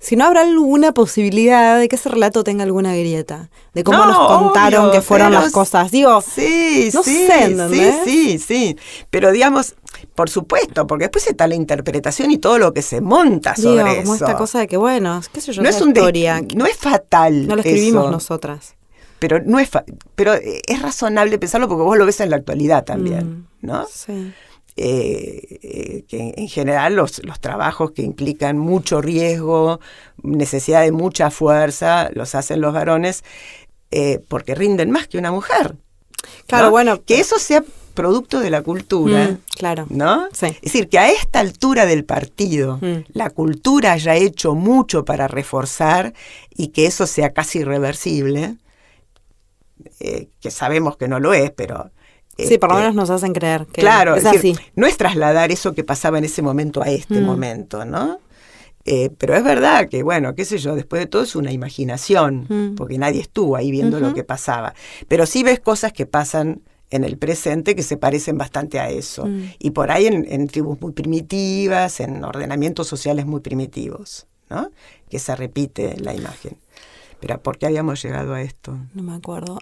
si no habrá alguna posibilidad de que ese relato tenga alguna grieta, de cómo nos contaron obvio, que fueron las cosas. Digo, sí, no sí, sé, ¿entendés? Sí. Pero digamos, por supuesto, porque después está la interpretación y todo lo que se monta sobre eso. Como esta cosa de que, bueno, qué sé yo, no es una historia. No es fatal. No lo escribimos eso. nosotras. Pero no es pero es razonable pensarlo porque vos lo ves en la actualidad también, ¿no? Sí. Que en general los trabajos que implican mucho riesgo, necesidad de mucha fuerza, los hacen los varones porque rinden más que una mujer. Claro, ¿no? bueno. Que eso sea producto de la cultura, claro. ¿no? Sí. Es decir, que a esta altura del partido la cultura haya hecho mucho para reforzar y que eso sea casi irreversible, que sabemos que no lo es, pero... Sí, por lo menos nos hacen creer que claro, es decir, así. No es trasladar eso que pasaba en ese momento a este momento, ¿no? Pero es verdad que, bueno, qué sé yo, después de todo es una imaginación, porque nadie estuvo ahí viendo lo que pasaba. Pero sí ves cosas que pasan en el presente que se parecen bastante a eso. Y por ahí en tribus muy primitivas, en ordenamientos sociales muy primitivos, ¿no? Que se repite la imagen. Pero ¿por qué habíamos llegado a esto? No me acuerdo.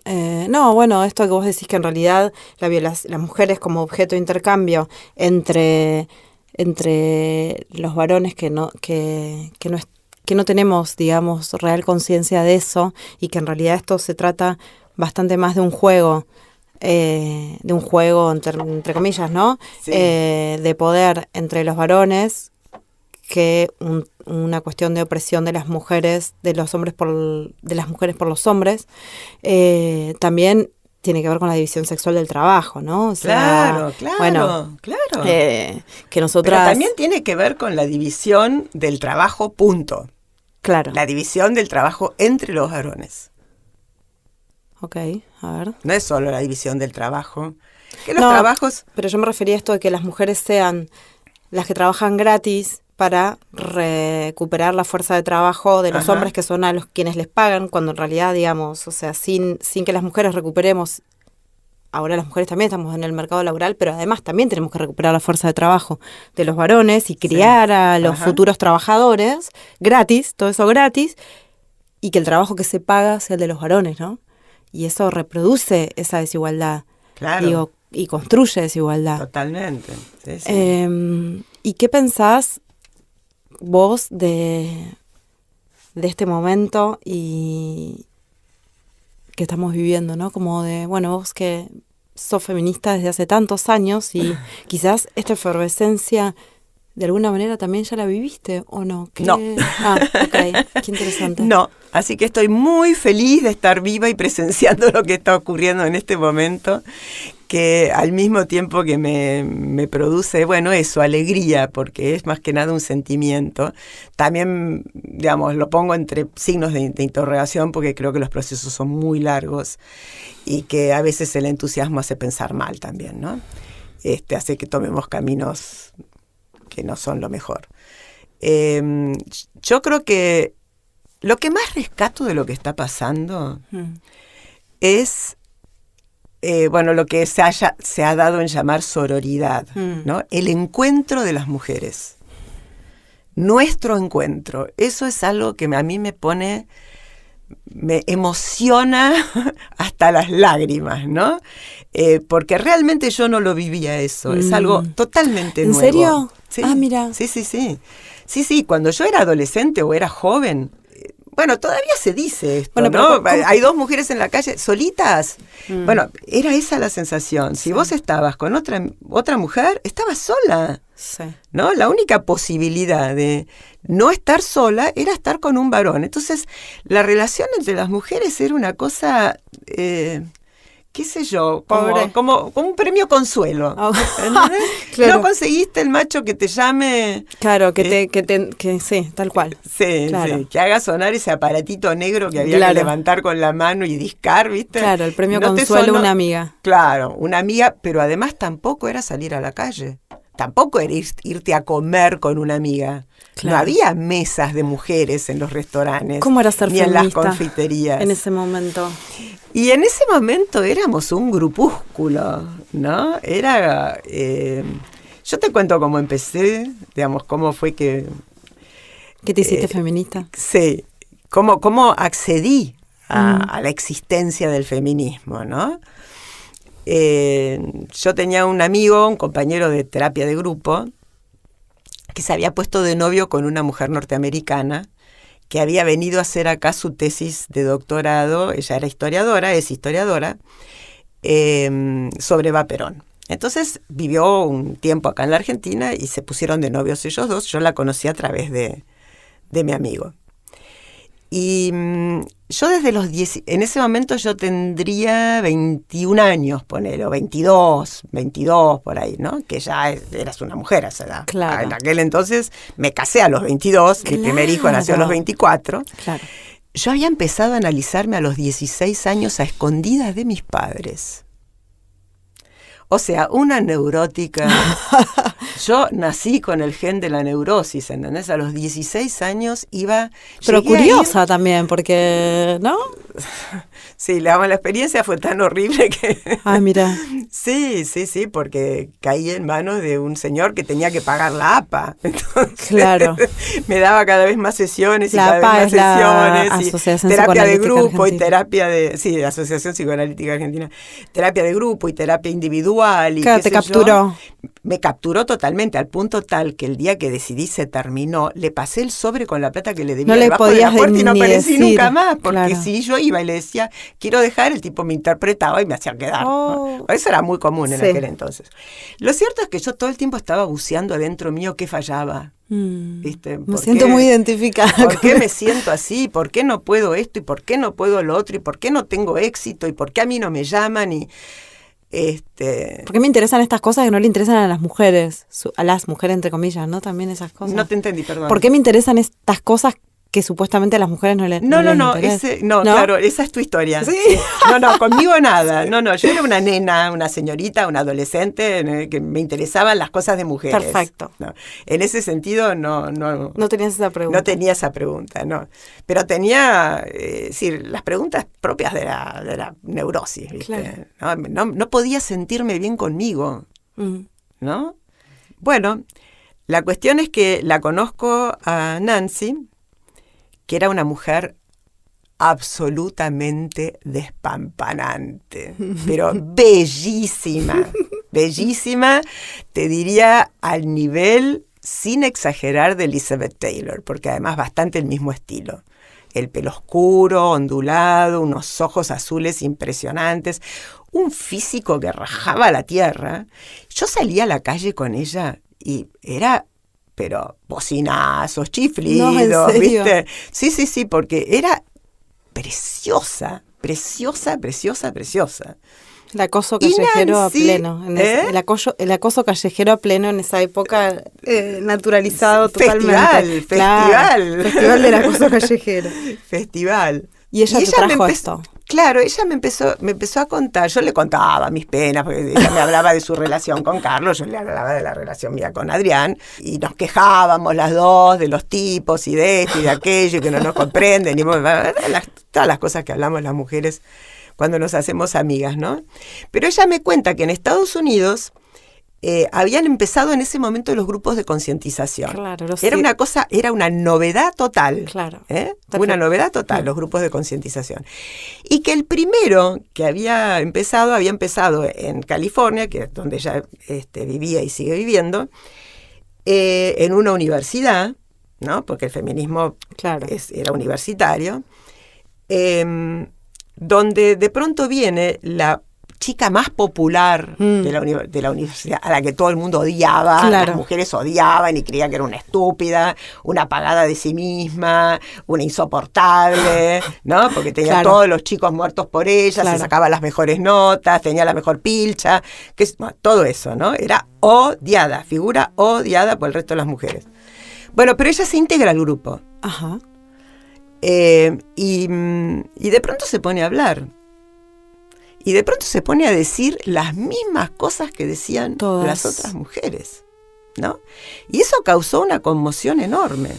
No, bueno, esto que vos decís que en realidad las mujeres como objeto de intercambio entre los varones que no tenemos, digamos, real conciencia de eso, y que en realidad esto se trata bastante más de un juego, entre comillas, ¿no? Sí. De poder entre los varones, que una cuestión de opresión de las mujeres, de las mujeres por los hombres, también tiene que ver con la división sexual del trabajo, ¿no? O sea, Claro, bueno, claro. Que nosotras... Pero también tiene que ver con la división del trabajo, punto. Claro. La división del trabajo entre los varones. Ok, a ver. No es solo la división del trabajo. Que los No, trabajos... pero yo me refería a esto de que las mujeres sean las que trabajan gratis para recuperar la fuerza de trabajo de los Ajá. hombres que son a los quienes les pagan, cuando en realidad, digamos, o sea, sin que las mujeres recuperemos, ahora las mujeres también estamos en el mercado laboral, pero además también tenemos que recuperar la fuerza de trabajo de los varones y criar a los Ajá. futuros trabajadores gratis, todo eso gratis, y que el trabajo que se paga sea el de los varones, ¿no? Y eso reproduce esa desigualdad. Claro. Digo, y construye desigualdad. Totalmente. Sí, sí. ¿Y qué pensás vos de este momento y que estamos viviendo, ¿no? Como de, bueno, vos que sos feminista desde hace tantos años y quizás esta efervescencia de alguna manera también ya la viviste, ¿o no? No. Ok, qué interesante. No, así que estoy muy feliz de estar viva y presenciando lo que está ocurriendo en este momento, que al mismo tiempo que me produce, bueno, eso, alegría, porque es más que nada un sentimiento. También, digamos, lo pongo entre signos de interrogación, porque creo que los procesos son muy largos y que a veces el entusiasmo hace pensar mal también, ¿no? Hace que tomemos caminos que no son lo mejor. Yo creo que lo que más rescato de lo que está pasando es, bueno, lo que se ha dado en llamar sororidad, ¿no? El encuentro de las mujeres. Nuestro encuentro. Eso es algo que a mí me emociona hasta las lágrimas, ¿no? Porque realmente yo no lo vivía eso. Es algo totalmente ¿En nuevo. serio? Sí. Ah, mira. Sí, cuando yo era adolescente o era joven, bueno, todavía se dice esto, Bueno, ¿no? pero Hay dos mujeres en la calle solitas. Bueno, era esa la sensación. Si vos estabas con otra mujer, estabas sola. Sí. ¿No? La única posibilidad de no estar sola era estar con un varón. Entonces, la relación entre las mujeres era una cosa, qué sé yo, como un premio consuelo. Oh. Claro. No conseguiste el macho que te llame. Claro, que sí, tal cual. Sí, claro. sí, que haga sonar ese aparatito negro que había Claro. que levantar con la mano y discar, ¿viste? Claro, el premio No te consuelo sonó- una amiga. Claro, una amiga, pero además tampoco era salir a la calle. Tampoco era irte a comer con una amiga. Claro. No había mesas de mujeres en los restaurantes. ¿Cómo era ser ni en las feminista confiterías. en ese momento? Y en ese momento éramos un grupúsculo, ¿no? Era... yo te cuento cómo empecé, digamos, cómo fue que... ¿Qué te hiciste feminista? Sí, cómo accedí a la existencia del feminismo, ¿no? Yo tenía un amigo, un compañero de terapia de grupo, que se había puesto de novio con una mujer norteamericana que había venido a hacer acá su tesis de doctorado, ella era historiadora, es historiadora, sobre Eva Perón. Entonces vivió un tiempo acá en la Argentina y se pusieron de novios ellos dos. Yo la conocí a través de mi amigo. Y yo desde los 10, en ese momento yo tendría 21 años, ponele, o 22 por ahí, ¿no? Que ya eras una mujer a esa edad. Claro. En aquel entonces me casé a los 22, mi primer hijo nació a los 24. Claro. Yo había empezado a analizarme a los 16 años a escondidas de mis padres. O sea, una neurótica. Yo nací con el gen de la neurosis, ¿entendés? A los 16 años iba... Pero llegué a curiosa también, porque, ¿no? Sí, la experiencia fue tan horrible que... Ah, mira. Sí, porque caí en manos de un señor que tenía que pagar la APA. Entonces, Claro. me daba cada vez más sesiones y La cada APA vez es más la sesiones. Asociación y terapia de Psicoanalítica grupo Argentina. y terapia de... Sí, Asociación Psicoanalítica Argentina. Terapia de grupo y terapia individual. Y Claro, qué te sé yo. capturó. me capturó totalmente, al punto tal que el día que decidí se terminó, le pasé el sobre con la plata que le debía No le debajo de la podías puerta y no ni aparecí decir, nunca más, porque claro. si yo iba y le decía, quiero dejar, el tipo me interpretaba y me hacía quedar. Oh. ¿no? Eso era muy común en Sí. aquel entonces. Lo cierto es que yo todo el tiempo estaba buceando adentro mío qué fallaba. ¿Viste? Me siento muy identificada. ¿Por qué me siento así? ¿Por qué no puedo esto? ¿Y por qué no puedo lo otro? ¿Y por qué no tengo éxito? ¿Y por qué a mí no me llaman? Y ¿Por qué me interesan estas cosas que no le interesan a las mujeres? A las mujeres, entre comillas, ¿no? También esas cosas. No te entendí, perdón. ¿Por qué me interesan estas cosas que supuestamente a las mujeres no les No, interesa? no, claro, esa es tu historia. ¿Sí? No, conmigo nada. No, yo era una nena, una señorita, una adolescente que me interesaban las cosas de mujeres. Perfecto. No, en ese sentido no tenías esa pregunta. No tenía esa pregunta, no. Pero tenía, decir, las preguntas propias de la neurosis, ¿viste? Claro. No podía sentirme bien conmigo, ¿no? Bueno, la cuestión es que la conozco a Nancy, que era una mujer absolutamente despampanante, pero bellísima, bellísima, te diría al nivel, sin exagerar, de Elizabeth Taylor, porque además bastante el mismo estilo. El pelo oscuro, ondulado, unos ojos azules impresionantes, un físico que rajaba la tierra. Yo salía a la calle con ella y era... pero bocinazos, chiflidos, No, ¿en serio? ¿viste? Sí, porque era preciosa, preciosa, preciosa, preciosa. El acoso callejero Nancy, a pleno. El acoso callejero a pleno en esa época, naturalizado totalmente. Festival. Claro, festival del acoso callejero. Festival. Y ella te trajo esto. Claro, ella me empezó a contar, yo le contaba mis penas, porque ella me hablaba de su relación con Carlos, yo le hablaba de la relación mía con Adrián, y nos quejábamos las dos de los tipos y de esto y de aquello, y que no nos comprenden, y todas las cosas que hablamos las mujeres cuando nos hacemos amigas, ¿no? Pero ella me cuenta que en Estados Unidos habían empezado en ese momento los grupos de concientización. Claro, Era una novedad total. Claro. Una novedad total, los grupos de concientización. Y que el primero que había empezado en California, que es donde ella vivía y sigue viviendo, en una universidad, ¿no? Porque el feminismo era universitario, donde de pronto viene la chica más popular de la universidad, a la que todo el mundo odiaba, claro. Las mujeres odiaban y creían que era una estúpida, una apagada de sí misma, una insoportable, ¿no? Porque tenía todos los chicos muertos por ella, se sacaba las mejores notas, tenía la mejor pilcha, todo eso, ¿no? Era odiada, figura odiada por el resto de las mujeres. Bueno, pero ella se integra al grupo. Ajá. Y de pronto se pone a hablar. Y de pronto se pone a decir las mismas cosas que decían todas las otras mujeres, ¿no? Y eso causó una conmoción enorme.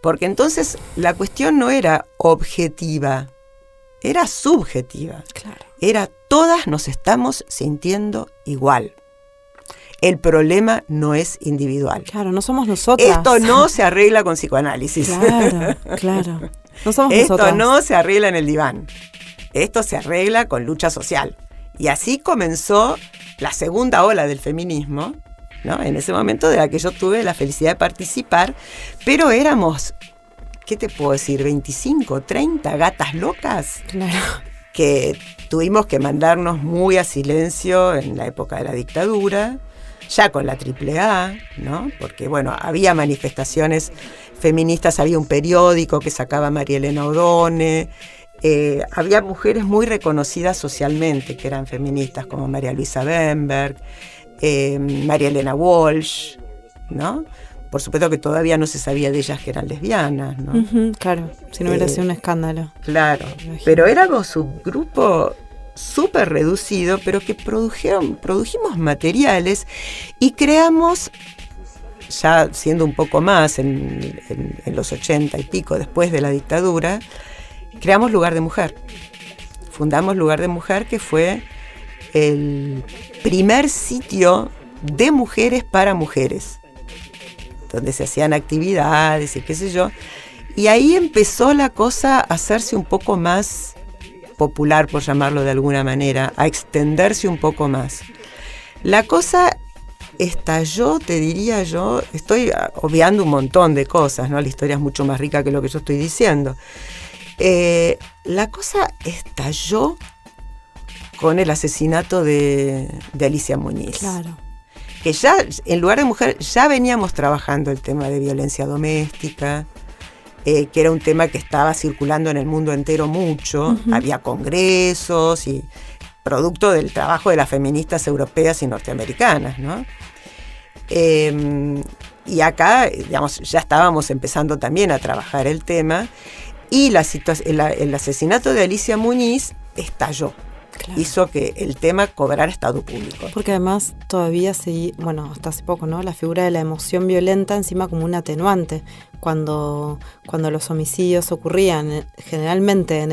Porque entonces la cuestión no era objetiva, era subjetiva. Claro. Era todas nos estamos sintiendo igual. El problema no es individual. Claro, no somos nosotras. Esto no se arregla con psicoanálisis. Claro. No somos Esto nosotras. no se arregla en el diván. Esto se arregla con lucha social. Y así comenzó la segunda ola del feminismo, ¿no? En ese momento de la que yo tuve la felicidad de participar, pero éramos, ¿qué te puedo decir? 25, 30 gatas locas. Claro. Que tuvimos que mandarnos muy a silencio en la época de la dictadura, ya con la AAA, ¿no? Porque, bueno, había manifestaciones feministas, había un periódico que sacaba María Elena Odone, había mujeres muy reconocidas socialmente que eran feministas, como María Luisa Bemberg, María Elena Walsh, ¿no? Por supuesto que todavía no se sabía de ellas que eran lesbianas, ¿no? Claro, si no hubiera sido un escándalo. Claro, pero éramos un grupo súper reducido, pero que produjimos materiales y creamos, ya siendo un poco más en los 80 y pico, después de la dictadura, creamos Lugar de Mujer. Fundamos Lugar de Mujer, que fue el primer sitio de mujeres para mujeres, donde se hacían actividades y qué sé yo. Y ahí empezó la cosa a hacerse un poco más popular, por llamarlo de alguna manera, a extenderse un poco más. La cosa estalló, te diría yo, estoy obviando un montón de cosas, ¿no? La historia es mucho más rica que lo que yo estoy diciendo. La cosa estalló con el asesinato de Alicia Muñiz. Claro. Que ya, en lugar de mujer, ya veníamos trabajando el tema de violencia doméstica, que era un tema que estaba circulando en el mundo entero mucho. Había congresos y producto del trabajo de las feministas europeas y norteamericanas, ¿no? Y acá, digamos, ya estábamos empezando también a trabajar el tema, y el asesinato de Alicia Muñiz estalló. Claro. Hizo que el tema cobrara estado público. Porque además todavía hasta hace poco, ¿no? La figura de la emoción violenta encima como un atenuante. Cuando los homicidios ocurrían generalmente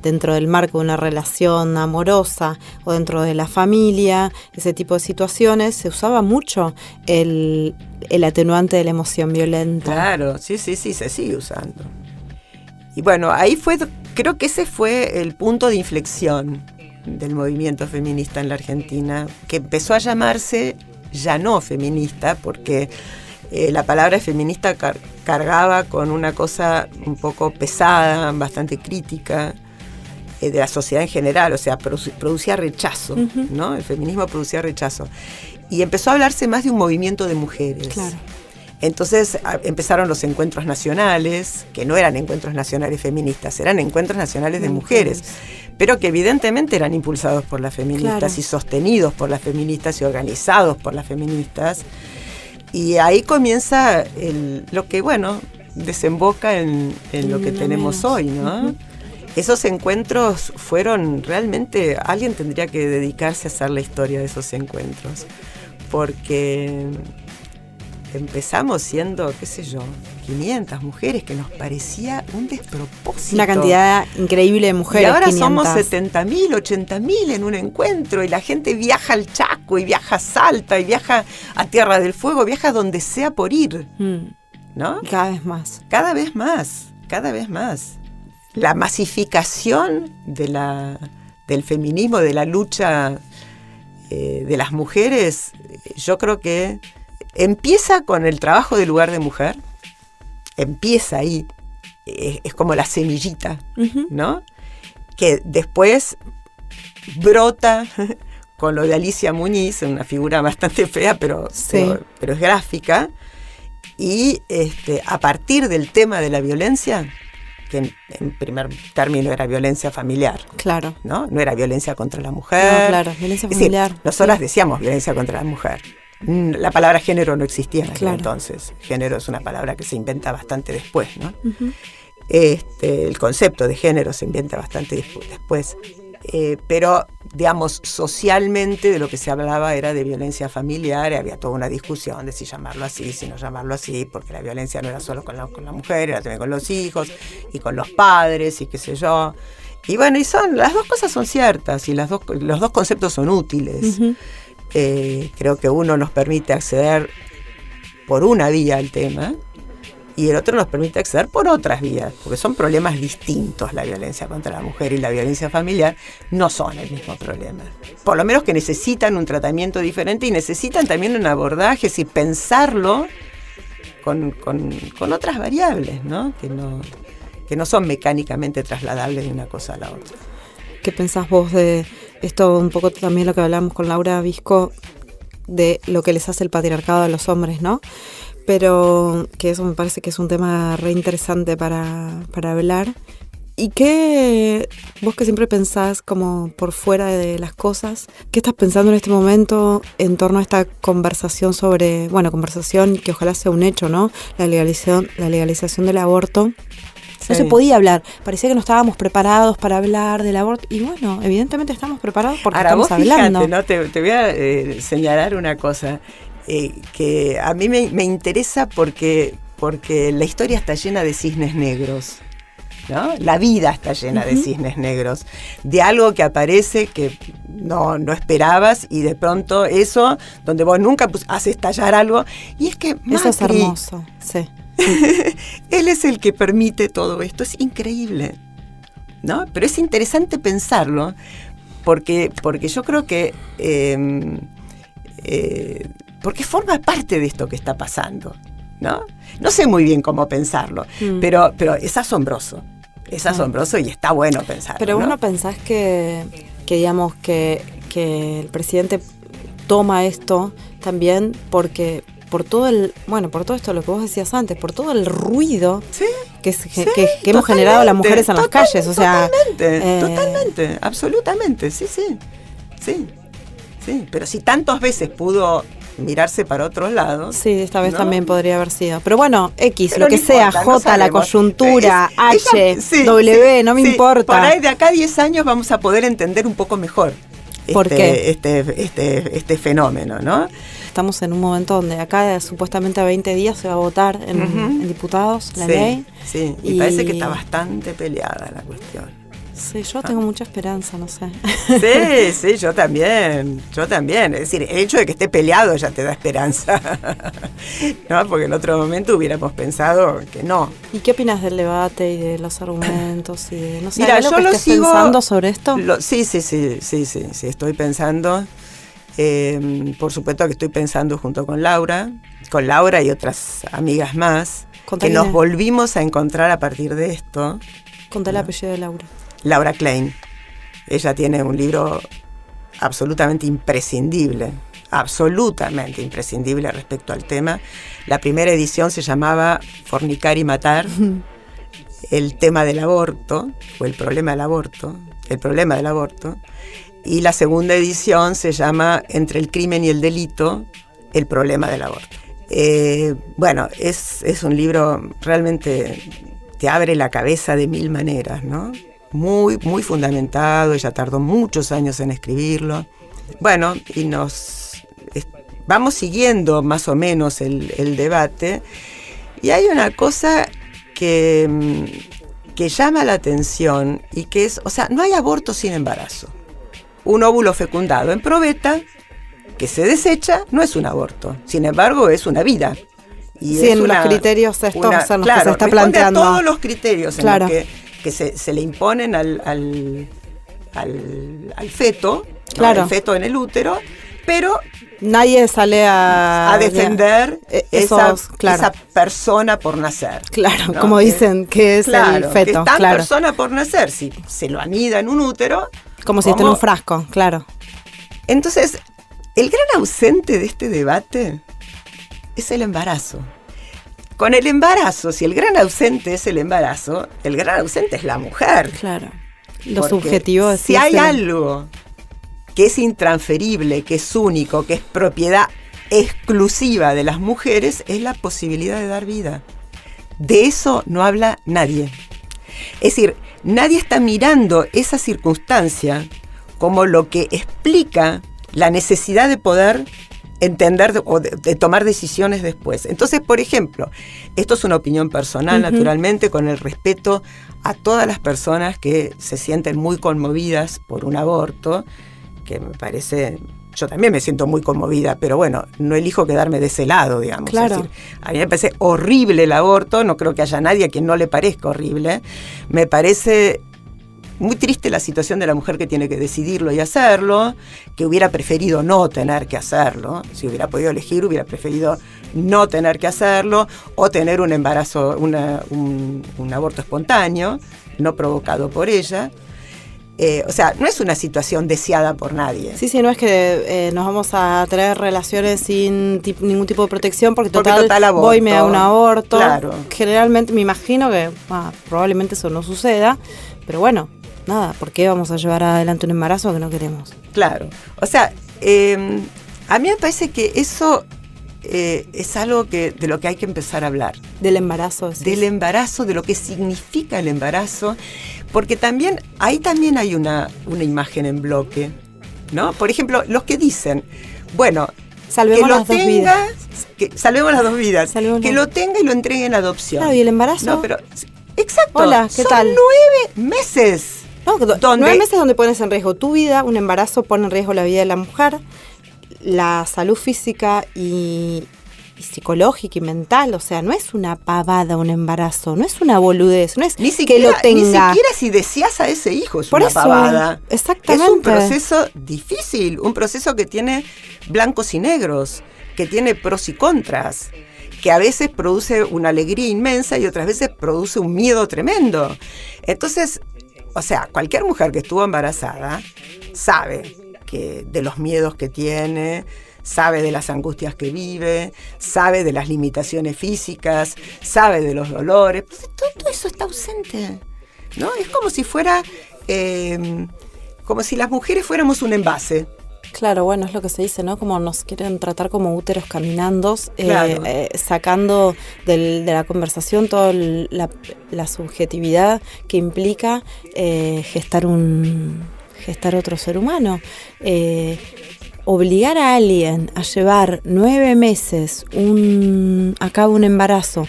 dentro del marco de una relación amorosa o dentro de la familia, ese tipo de situaciones, se usaba mucho el atenuante de la emoción violenta. Claro, sí, se sigue usando. Y bueno, creo que ese fue el punto de inflexión del movimiento feminista en la Argentina, que empezó a llamarse ya no feminista, porque la palabra feminista cargaba con una cosa un poco pesada, bastante crítica de la sociedad en general, o sea, producía rechazo, ¿no? El feminismo producía rechazo. Y empezó a hablarse más de un movimiento de mujeres. Claro. Entonces empezaron los encuentros nacionales, que no eran encuentros nacionales feministas, eran encuentros nacionales de mujeres, pero que evidentemente eran impulsados por las feministas, claro, y sostenidos por las feministas y organizados por las feministas. Y ahí comienza lo que, desemboca en lo que tenemos hoy, ¿no? Esos encuentros fueron realmente, alguien tendría que dedicarse a hacer la historia de esos encuentros, porque empezamos siendo, 500 mujeres, que nos parecía un despropósito. Una cantidad increíble de mujeres. Y ahora 500. Somos 70.000, 80.000 en un encuentro, y la gente viaja al Chaco, y viaja a Salta, y viaja a Tierra del Fuego, viaja donde sea por ir, ¿no? Y cada vez más. Cada vez más, cada vez más. La masificación del feminismo, de la lucha de las mujeres, yo creo que empieza con el trabajo del lugar de mujer, empieza ahí, es como la semillita, ¿no? Que después brota con lo de Alicia Muñiz, una figura bastante fea, pero es gráfica, y a partir del tema de la violencia, que en primer término era violencia familiar. Claro. No era violencia contra la mujer. No, claro, violencia familiar. Es decir, nosotras decíamos violencia contra la mujer. La palabra género no existía en aquel entonces. Género es una palabra que se inventa bastante después, ¿no? El concepto de género se inventa bastante después. Pero, digamos, socialmente de lo que se hablaba era de violencia familiar, y había toda una discusión de si llamarlo así, si no llamarlo así, porque la violencia no era solo con la mujer, era también con los hijos y con los padres y qué sé yo. Y bueno, las dos cosas son ciertas, y los dos conceptos son útiles. Creo que uno nos permite acceder por una vía al tema, y el otro nos permite acceder por otras vías, porque son problemas distintos. La violencia contra la mujer y la violencia familiar no son el mismo problema. Por lo menos que necesitan un tratamiento diferente, y necesitan también un abordaje, y pensarlo con otras variables, ¿no? Que no son mecánicamente trasladables de una cosa a la otra. ¿Qué pensás vos de esto, un poco también lo que hablamos con Laura Visco, de lo que les hace el patriarcado a los hombres, ¿no? Pero que eso me parece que es un tema re interesante para hablar. ¿Y qué, vos que siempre pensás como por fuera de las cosas, qué estás pensando en este momento en torno a esta conversación conversación que ojalá sea un hecho, ¿no? La legalización del aborto. No se podía hablar, parecía que no estábamos preparados para hablar del aborto, y bueno, evidentemente estamos preparados porque ahora estamos hablando. Fíjate, ¿no? Te voy a señalar una cosa que a mí me interesa porque la historia está llena de cisnes negros, ¿no? La vida está llena de cisnes negros, de algo que aparece que no esperabas, y de pronto eso, donde vos nunca haces estallar algo, y es que Macri, eso es hermoso, sí. Él es el que permite todo esto, es increíble, ¿no? Pero es interesante pensarlo, porque yo creo que porque forma parte de esto que está pasando, ¿no? No sé muy bien cómo pensarlo, pero es asombroso. Es asombroso y está bueno pensarlo. Pero vos no pensás que digamos, que el presidente toma esto también porque por todo esto lo que vos decías antes, por todo el ruido que hemos generado las mujeres en las calles, o sea, totalmente, absolutamente, sí, pero si tantas veces pudo mirarse para otros lados. Sí, esta vez también podría haber sido. Pero bueno, pero lo que no sea, importa, J, no la coyuntura, ella, H, W, no me importa. Por ahí de acá a 10 años vamos a poder entender un poco mejor ¿Por qué? este fenómeno, ¿no? Estamos en un momento donde acá supuestamente a 20 días se va a votar en diputados la ley. Sí, y parece que está bastante peleada la cuestión. Sí, yo tengo mucha esperanza, no sé. Sí, yo también. Es decir, el hecho de que esté peleado ya te da esperanza. ¿No? Porque en otro momento hubiéramos pensado que no. ¿Y qué opinas del debate y de los argumentos? Y de, no sé, mira, ¿hay algo yo que lo estés sigo pensando sobre esto? Sí, estoy pensando. Por supuesto que estoy pensando junto con Laura y otras amigas más, que nos volvimos a encontrar a partir de esto. Contá el apellido de Laura. Laura Klein. Ella tiene un libro absolutamente imprescindible respecto al tema. La primera edición se llamaba Fornicar y matar, el tema del aborto, o el problema del aborto, y la segunda edición se llama Entre el crimen y el delito, el problema del aborto. Bueno, es un libro realmente te abre la cabeza de mil maneras, ¿no? Muy, muy fundamentado, ella tardó muchos años en escribirlo. Bueno, y vamos siguiendo más o menos el debate, y hay una cosa que llama la atención y que es, o sea, no hay aborto sin embarazo. Un óvulo fecundado en probeta que se desecha no es un aborto, sin embargo es una vida. Y sí, en los criterios estos son los que se está planteando. A todos los criterios en los que se le imponen al feto, claro, al feto en el útero, pero nadie sale a defender esa persona por nacer. Claro, ¿no? Como dicen que es el feto. Que es persona por nacer, si se lo anida en un útero. Como si esté en un frasco, claro. Entonces, el gran ausente de este debate es el embarazo. Con el embarazo, si el gran ausente es el embarazo, el gran ausente es la mujer. Claro. Lo subjetivo es si hay algo que es intransferible, que es único, que es propiedad exclusiva de las mujeres, es la posibilidad de dar vida. De eso no habla nadie. Es decir, nadie está mirando esa circunstancia como lo que explica la necesidad de poder entender o de tomar decisiones después. Entonces, por ejemplo, esto es una opinión personal, naturalmente, con el respeto a todas las personas que se sienten muy conmovidas por un aborto, que me parece, yo también me siento muy conmovida, pero bueno, no elijo quedarme de ese lado, digamos. Claro. Es decir, a mí me parece horrible el aborto, no creo que haya nadie a quien no le parezca horrible. Me parece muy triste la situación de la mujer que tiene que decidirlo y hacerlo, que hubiera preferido no tener que hacerlo. Si hubiera podido elegir, hubiera preferido no tener que hacerlo o tener un embarazo, un aborto espontáneo, no provocado por ella. O sea, no es una situación deseada por nadie. Sí, no es que nos vamos a tener relaciones sin ningún tipo de protección porque total aborto, voy y me hago un aborto. Claro. Generalmente, me imagino que probablemente eso no suceda, pero bueno, nada, ¿por qué vamos a llevar adelante un embarazo que no queremos? Claro, o sea, a mí me parece que eso es algo de lo que hay que empezar a hablar. Del embarazo. ¿Sí? Del embarazo, de lo que significa el embarazo, porque ahí también hay una imagen en bloque, ¿no? Por ejemplo, los que dicen, bueno, salvemos las dos vidas. Salvemos las dos vidas. Que lo tenga y lo entregue en adopción. Claro, y el embarazo. No, pero exacto. Hola, ¿qué tal? 9 meses. No, 9 meses donde pones en riesgo tu vida, un embarazo pone en riesgo la vida de la mujer, la salud física y psicológica y mental. O sea, no es una pavada un embarazo, no es una boludez, no es ni siquiera, que lo tenga. Ni siquiera si deseas a ese hijo es por una eso, pavada. Exactamente. Es un proceso difícil, un proceso que tiene blancos y negros. que tiene pros y contras, que a veces produce una alegría inmensa y otras veces produce un miedo tremendo. Entonces, o sea, cualquier mujer que estuvo embarazada sabe que de los miedos que tiene, sabe de las angustias que vive, sabe de las limitaciones físicas, sabe de los dolores. Todo eso está ausente, ¿no? Es como si fuera, como si las mujeres fuéramos un envase. Claro, bueno, es lo que se dice, ¿no? Como nos quieren tratar como úteros caminando, Claro. sacando de la conversación toda la subjetividad que implica gestar otro ser humano. Obligar a alguien a llevar 9 meses a cabo un embarazo,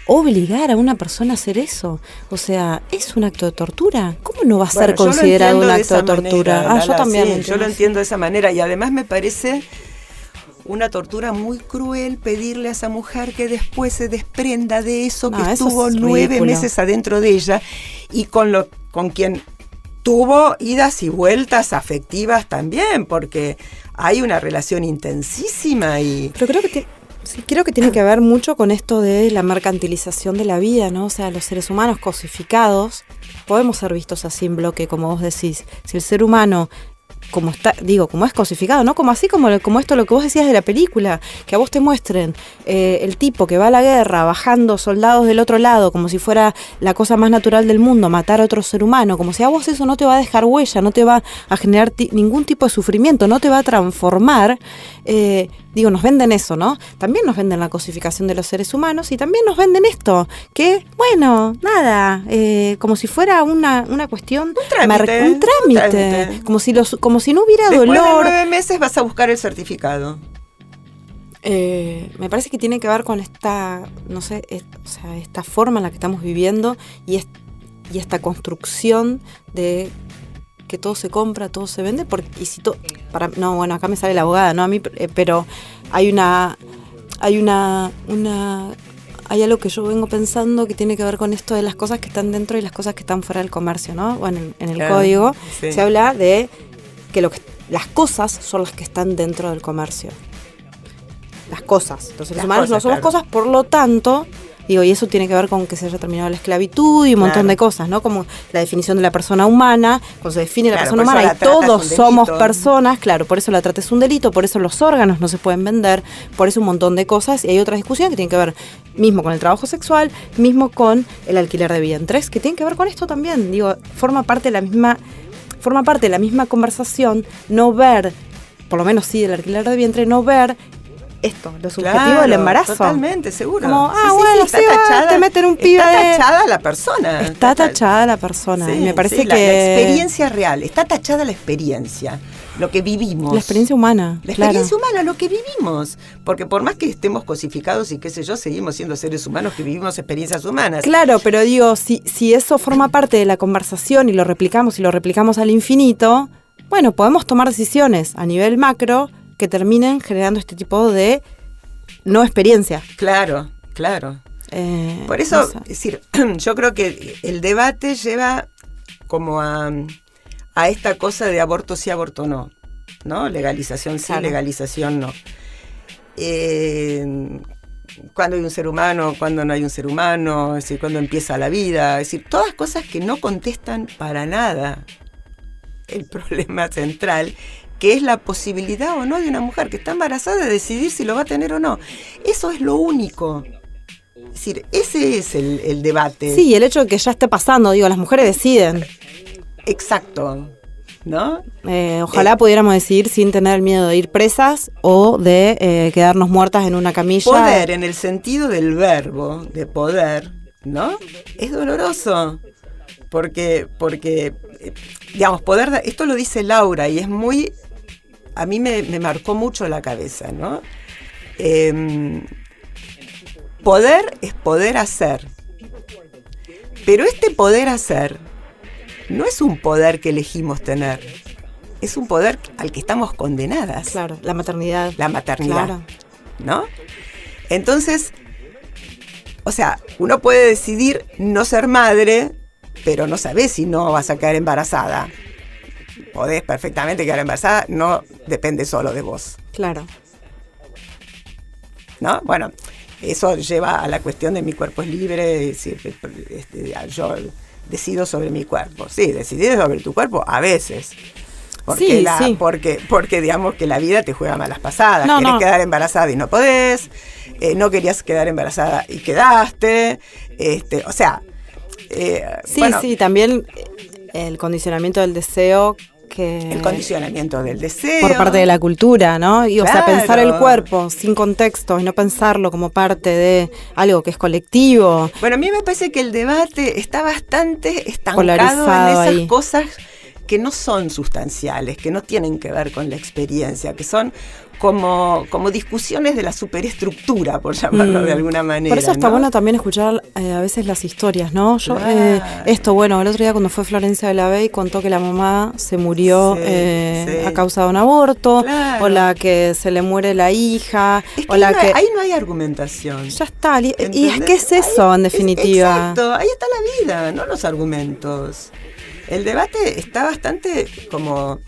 obligar a una persona a hacer eso, o sea, es un acto de tortura. ¿Cómo no va a ser considerado un acto de tortura? Manera, Yo también sí, lo entiendo. yo lo entiendo de esa manera y además me parece una tortura muy cruel pedirle a esa mujer que después se desprenda de eso que estuvo 9 meses adentro de ella y con quien tuvo idas y vueltas afectivas también, porque hay una relación intensísima y... Pero creo que tiene que ver mucho con esto de la mercantilización de la vida, ¿no? O sea, los seres humanos cosificados podemos ser vistos así en bloque, como vos decís. Si el ser humano, como es cosificado, ¿no? Como esto lo que vos decías de la película, que a vos te muestren el tipo que va a la guerra bajando soldados del otro lado, como si fuera la cosa más natural del mundo, matar a otro ser humano, como si a vos eso no te va a dejar huella, no te va a generar ningún tipo de sufrimiento, no te va a transformar. Nos venden eso, ¿no? También nos venden la cosificación de los seres humanos y también nos venden esto, que, bueno, nada, como si fuera una cuestión... Un trámite. Como si no hubiera Después dolor. De 9 meses vas a buscar el certificado. Me parece que tiene que ver con esta, no sé, esta forma en la que estamos viviendo y esta construcción de que todo se compra, todo se vende, acá me sale la abogada, no a mí, pero hay algo que yo vengo pensando que tiene que ver con esto de las cosas que están dentro y las cosas que están fuera del comercio, ¿no? Bueno, en el código se habla de que las cosas son las que están dentro del comercio. Las cosas. Los seres humanos no somos cosas, por lo tanto... y eso tiene que ver con que se haya terminado la esclavitud y un montón de cosas, ¿no? Como la definición de la persona humana, cuando se define la persona humana y todos somos personas, claro, por eso la trata es un delito, por eso los órganos no se pueden vender, por eso un montón de cosas. Y hay otra discusión que tiene que ver mismo con el trabajo sexual, mismo con el alquiler de vientres, que tiene que ver con esto también. Forma parte de la misma conversación, no ver, por lo menos sí del alquiler de vientre, no ver esto, lo subjetivo del embarazo. Totalmente, seguro. Como, está tachada, te meten un pibe. Está tachada la persona. Está tachada la persona. Y me parece que... La experiencia real, está tachada la experiencia, lo que vivimos. La experiencia humana. La experiencia humana, lo que vivimos. Porque por más que estemos cosificados y qué sé yo, seguimos siendo seres humanos que vivimos experiencias humanas. Claro, pero si eso forma parte de la conversación y lo replicamos al infinito, bueno, podemos tomar decisiones a nivel macro que terminen generando este tipo de no experiencia. Claro. Por eso, no sé. Es decir, yo creo que el debate lleva como a esta cosa de aborto sí, aborto no, ¿no? Legalización sí, legalización no. Cuando hay un ser humano, cuando no hay un ser humano, es decir, cuando empieza la vida, es decir, todas cosas que no contestan para nada el problema central, que es la posibilidad o no de una mujer que está embarazada de decidir si lo va a tener o no. Eso es lo único. Es decir, ese es el debate. Sí, el hecho de que ya esté pasando, las mujeres deciden. Exacto, ¿no? Ojalá pudiéramos decidir sin tener el miedo de ir presas o de quedarnos muertas en una camilla. Poder, en el sentido del verbo, de poder, ¿no? Es doloroso. Porque digamos, poder, esto lo dice Laura y es muy... A mí me marcó mucho la cabeza, ¿no? Poder es poder hacer. Pero este poder hacer no es un poder que elegimos tener. Es un poder al que estamos condenadas. Claro, la maternidad. La maternidad, claro. ¿no? Entonces, o sea, uno puede decidir no ser madre, pero no sabés si no vas a quedar embarazada. Podés perfectamente quedar embarazada, no depende solo de vos. Claro. ¿no? Bueno, eso lleva a la cuestión de mi cuerpo es libre, es decir, yo decido sobre mi cuerpo. Sí, decidir sobre tu cuerpo a veces. Porque, sí. porque digamos que la vida te juega malas pasadas. No, Querés no. quedar embarazada y no podés. No querías quedar embarazada y quedaste. O sea... Sí, bueno, sí, también el condicionamiento del deseo que... el condicionamiento del deseo. Por parte de la cultura, ¿no? Y, o sea, Claro. pensar el cuerpo sin contexto y no pensarlo como parte de algo que es colectivo. Bueno, a mí me parece que el debate está bastante estancado Polarizado en esas ahí. cosas que no son sustanciales, que no tienen que ver con la experiencia, que son como discusiones de la superestructura, por llamarlo de alguna manera. Por eso está ¿no? bueno también escuchar a veces las historias, ¿no? Yo, Claro. bueno, el otro día cuando fue Florencia de la Bey contó que la mamá se murió Sí. a causa de un aborto, Claro. o la que se le muere la hija, Es que o la ahí que... no hay argumentación. Ya está, y es ¿Entendés? que es eso, en definitiva. Exacto, ahí está la vida, no los argumentos. El debate está bastante como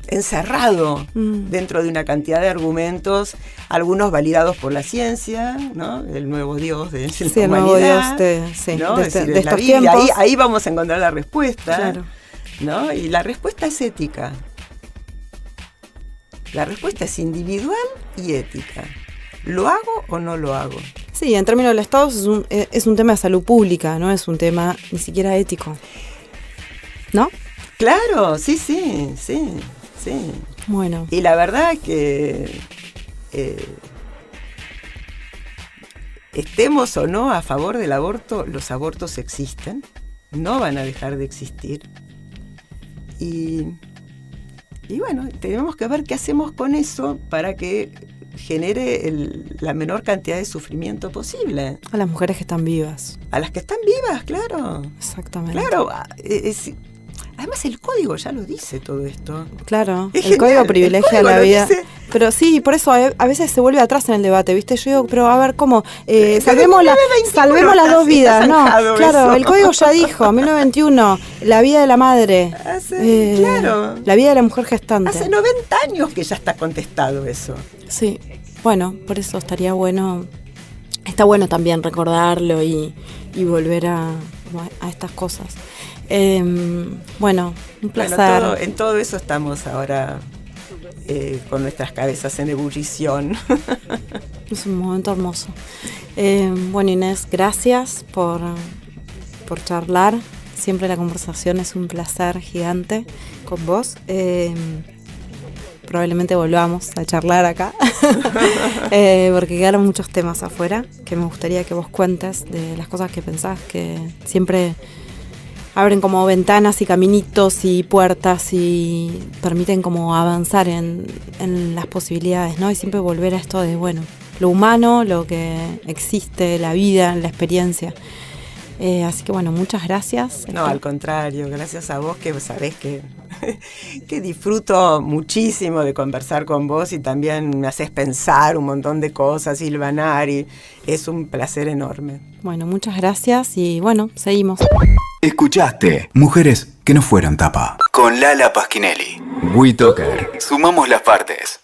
encerrado dentro de una cantidad de argumentos, algunos validados por la ciencia, ¿no? El nuevo Dios de la Sí, el nuevo humanidad, Dios ¿no? de Es decir, de es la estos Biblia, tiempos. ahí vamos a encontrar la respuesta, Claro. ¿no? Y la respuesta es ética. La respuesta es individual y ética. ¿Lo hago o no lo hago? Sí, en términos del Estado es un tema de salud pública, no es un tema ni siquiera ético. ¿No? Claro, sí. Bueno. Y la verdad que estemos o no a favor del aborto, los abortos existen, no van a dejar de existir. Y bueno, tenemos que ver qué hacemos con eso para que genere la menor cantidad de sufrimiento posible. A las mujeres que están vivas. A las que están vivas, claro. Exactamente. Claro, además el código ya lo dice todo esto. Claro, Es el genial, código el privilegia código la lo vida. dice. Pero sí, por eso a veces se vuelve atrás en el debate, ¿viste? Yo digo, pero a ver, ¿cómo? Desde Salvemos las 1921 dos está vidas, ¿no? zanjado Claro, eso. el código ya dijo, 1921, la vida de la madre. Claro. La vida de la mujer gestante. Hace 90 años que ya está contestado eso. Sí, bueno, por eso estaría bueno, está bueno también recordarlo y volver a estas cosas. Bueno, un placer. Bueno, en todo eso estamos ahora con nuestras cabezas en ebullición. Es un momento hermoso. Bueno, Inés, gracias por charlar. Siempre la conversación es un placer gigante con vos. Probablemente volvamos a charlar acá, porque quedaron muchos temas afuera que me gustaría que vos cuentes de las cosas que pensás, que siempre abren como ventanas y caminitos y puertas y permiten como avanzar en las posibilidades, ¿no? Y siempre volver a esto de, bueno, lo humano, lo que existe, la vida, la experiencia. Así que bueno, muchas gracias. No, al contrario, gracias a vos, que sabés que disfruto muchísimo de conversar con vos y también me haces pensar un montón de cosas, hilvanar, y es un placer enorme. Bueno, muchas gracias y bueno, seguimos. Escuchaste Mujeres que no fueron tapa con Lala Pasquinelli. WeToker. Sumamos las partes.